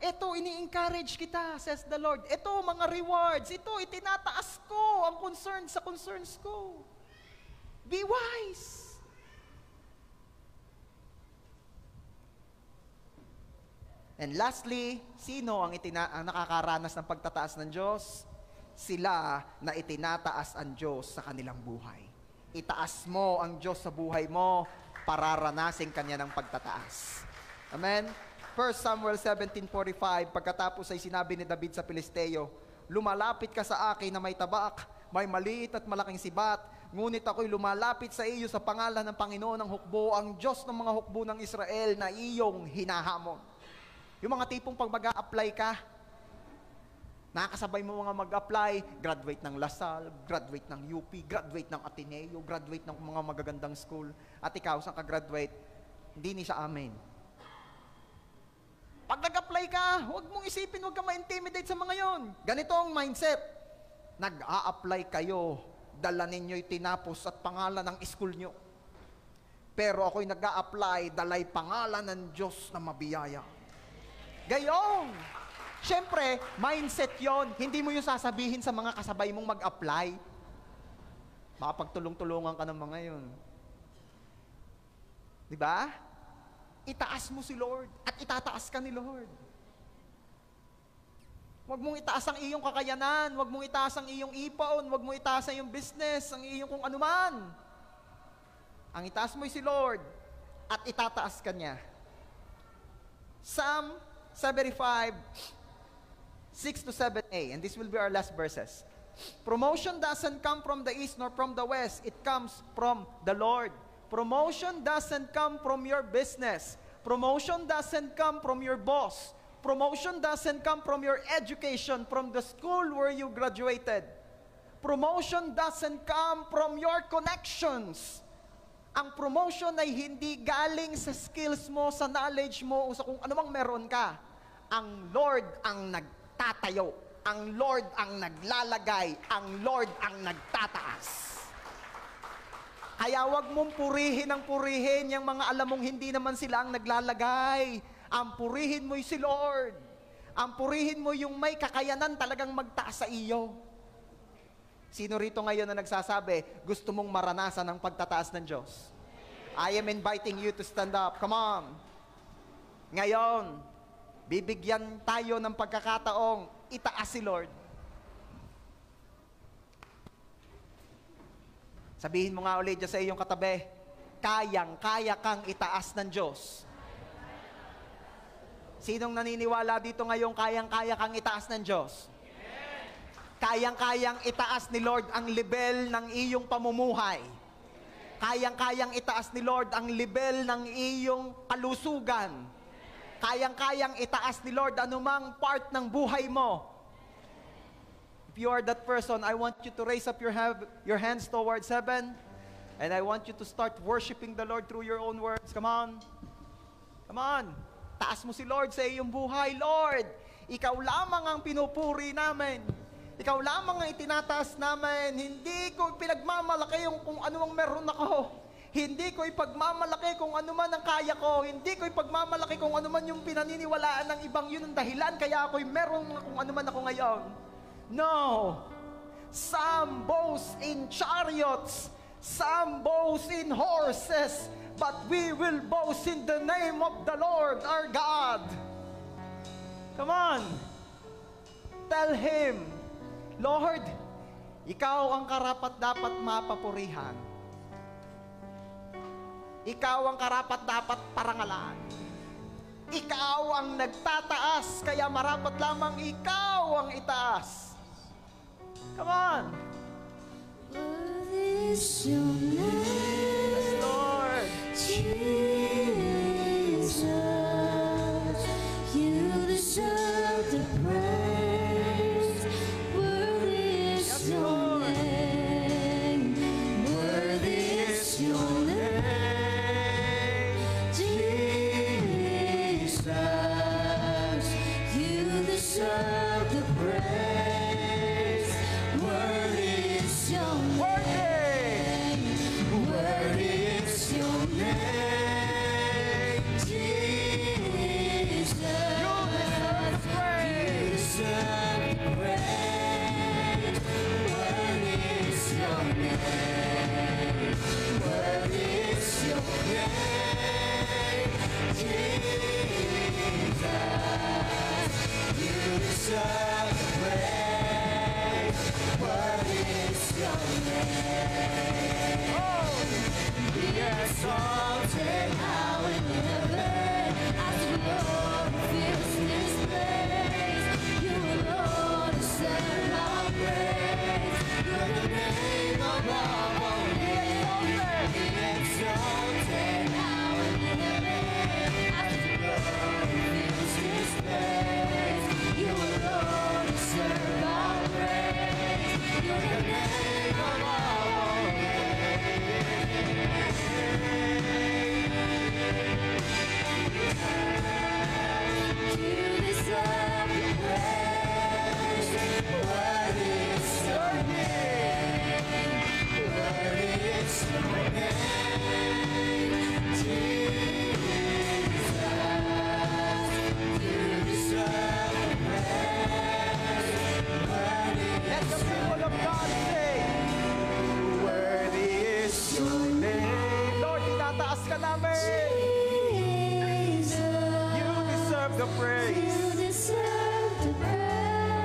Ito, ini-encourage kita, says the Lord. Ito, mga rewards. Ito, itinataas ko ang concern sa concerns ko. Be wise. And lastly, sino ang nakakaranas ng pagtataas ng Diyos? Sila na itinataas ang Diyos sa kanilang buhay. Itaas mo ang Diyos sa buhay mo, pararanasin Kanya ng pagtataas. Amen? 1 Samuel 17:45, pagkatapos ay sinabi ni David sa Pilisteo, lumalapit ka sa akin na may tabak, may maliit at malaking sibat, ngunit ako'y lumalapit sa iyo sa pangalan ng Panginoon ng hukbo, ang Diyos ng mga hukbo ng Israel na iyong hinahamon. Yung mga tipong pag mag-a-apply ka, nakakasabay mo mga mag-apply, graduate ng LaSalle, graduate ng UP, graduate ng Ateneo, graduate ng mga magagandang school, at ikaw, saan ka graduate? Hindi ni siya amen. Pag nag-apply ka, huwag mong isipin, huwag kang ma-intimidate sa mga yon. Ganito ang mindset. Nag-a-apply kayo, dala ninyo'y tinapos at pangalan ng school nyo. Pero ako'y nag-a-apply, dalay pangalan ng Diyos na mabiyaya. Gayong! Siyempre, mindset yon. Hindi mo yung sasabihin sa mga kasabay mong mag-apply. Makapagtulong-tulungan ka ng mga yun. Diba? Itaas mo si Lord at itataas ka ni Lord. Huwag mong itaas ang iyong kakayanan, huwag mong itaas ang iyong ipon, huwag mong itaas ang iyong business, ang iyong kung anuman. Ang itaas mo'y si Lord at itataas ka niya. Psalm 75, 6 to 7a, and this will be our last verses. Promotion doesn't come from the east nor from the west. It comes from the Lord. Promotion doesn't come from your business. Promotion doesn't come from your boss. Promotion doesn't come from your education, from the school where you graduated. Promotion doesn't come from your connections. Ang promotion ay hindi galing sa skills mo, sa knowledge mo, o sa kung anumang meron ka. Ang Lord ang nagtatayo. Ang Lord ang naglalagay. Ang Lord ang nagtataas. Kaya wag mong purihin ang purihin yung mga alam mong hindi naman sila ang naglalagay. Ang purihin mo'y si Lord. Ang purihin mo yung may kakayanan talagang magtaas sa iyo. Sino rito ngayon na nagsasabi, gusto mong maranasan ang pagtataas ng Diyos? I am inviting you to stand up. Come on. Ngayon, bibigyan tayo ng pagkakataong itaas si Lord. Sabihin mo nga ulit dyan sa iyong katabi, kayang-kaya kang itaas ng Diyos. Sinong naniniwala dito ngayong kayang-kaya kang itaas ng Diyos? Kayang-kayang itaas ni Lord ang level ng iyong pamumuhay. Kayang-kayang itaas ni Lord ang level ng iyong kalusugan. Kayang-kayang itaas ni Lord anumang part ng buhay mo. If you are that person, I want you to raise up your hands towards heaven. And I want you to start worshiping the Lord through your own words. Come on. Come on. Taas mo si Lord sa iyong buhay. Lord, Ikaw lamang ang pinupuri namin. Ikaw lamang ang itinataas namin. Hindi ko pinagmamalaki yung kung ano ang meron ako. Hindi ko ipagmamalaki kung ano man ang kaya ko. Hindi ko ipagmamalaki kung ano man yung pinaniniwalaan ng ibang yun ang dahilan kaya ako'y meron kung ano man ako ngayon. No. Some boast in chariots. Some boast in horses. But we will boast in the name of the Lord our God. Come on. Tell Him, Lord, Ikaw ang karapat-dapat mapapurihan. Ikaw ang karapat-dapat parangalan. Ikaw ang nagtataas, kaya marapat lamang Ikaw ang itaas. Come on. Worthy is your name, Yes, Lord. Jesus. You deserve the praise. Worthy is Yes, your Lord. name. Worthy is your name, Jesus. You deserve the praise. Worthy is your name. Worthy is your name, Jesus. You deserve praise. You deserve praise. Worthy is your name. Worthy is your name, Jesus. You deserve praise. Worthy is your name. Be exalted now in heaven as the Lord fills this place. You alone deserve our praise. You're the name above all names. Be exalted now in heaven as the Lord fills this place. You alone deserve our praise. You're the name above all You deserve the praise. Worthy is your name. Worthy is your name, Jesus. You deserve the praise. Worthy Let the people of God say, worthy is your name, Lord, itataas ka namin. Jesus. You deserve the praise. You deserve the praise.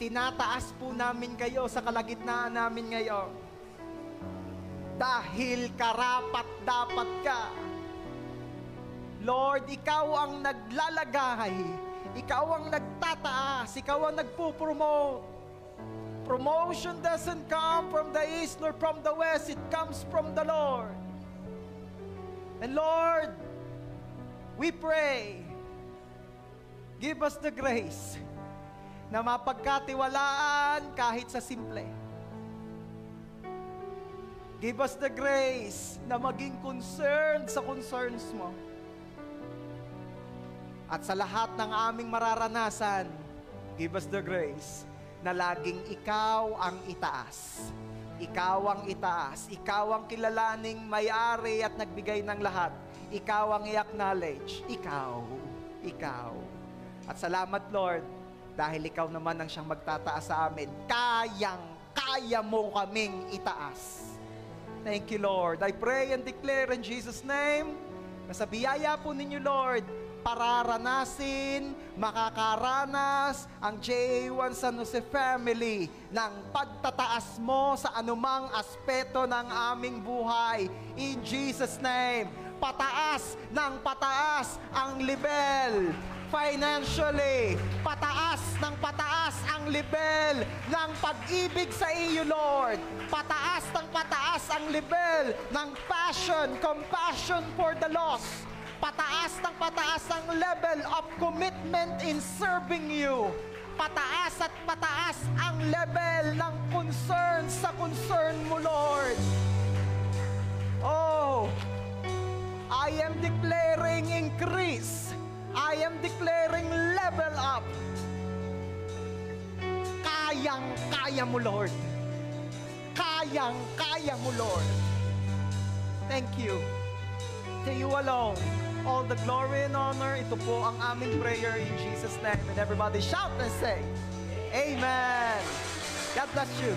Itinataas po namin kayo sa kalagitnaan namin ngayon. Dahil karapat-dapat ka. Lord, Ikaw ang naglalagay. Ikaw ang nagtataas. Ikaw ang nagpo-promote. Promotion doesn't come from the east nor from the west. It comes from the Lord. And Lord, we pray, give us the grace na mapagkatiwalaan kahit sa simple. Give us the grace na maging concerned sa concerns mo. At sa lahat ng aming mararanasan, give us the grace na laging Ikaw ang itaas. Ikaw ang itaas. Ikaw ang kilalaning may-ari at nagbigay ng lahat. Ikaw ang i-acknowledge. Ikaw. Ikaw. At salamat, Lord, dahil Ikaw naman ang siyang magtataas sa amin. Kaya mo kaming itaas. Thank you, Lord. I pray and declare in Jesus' name na sa biyaya po ninyo, Lord, pararanasin, makakaranas ang J1 San Jose family ng pagtataas mo sa anumang aspeto ng aming buhay. In Jesus' name, pataas ng pataas ang level financially, pataas ng pataas ang level ng pag-ibig sa iyo, Lord. Pataas ng pataas ang level ng passion, compassion for the lost. Pataas ng pataas ang level of commitment in serving you. Pataas at pataas ang level ng concern sa concern mo, Lord. Oh, I am declaring increase. I am declaring level up. Kayang-kaya mo, Lord. Kayang-kaya mo, Lord. Thank you. To you alone, all the glory and honor. Ito po ang aming prayer in Jesus' name. And everybody shout and say, Amen. God bless you.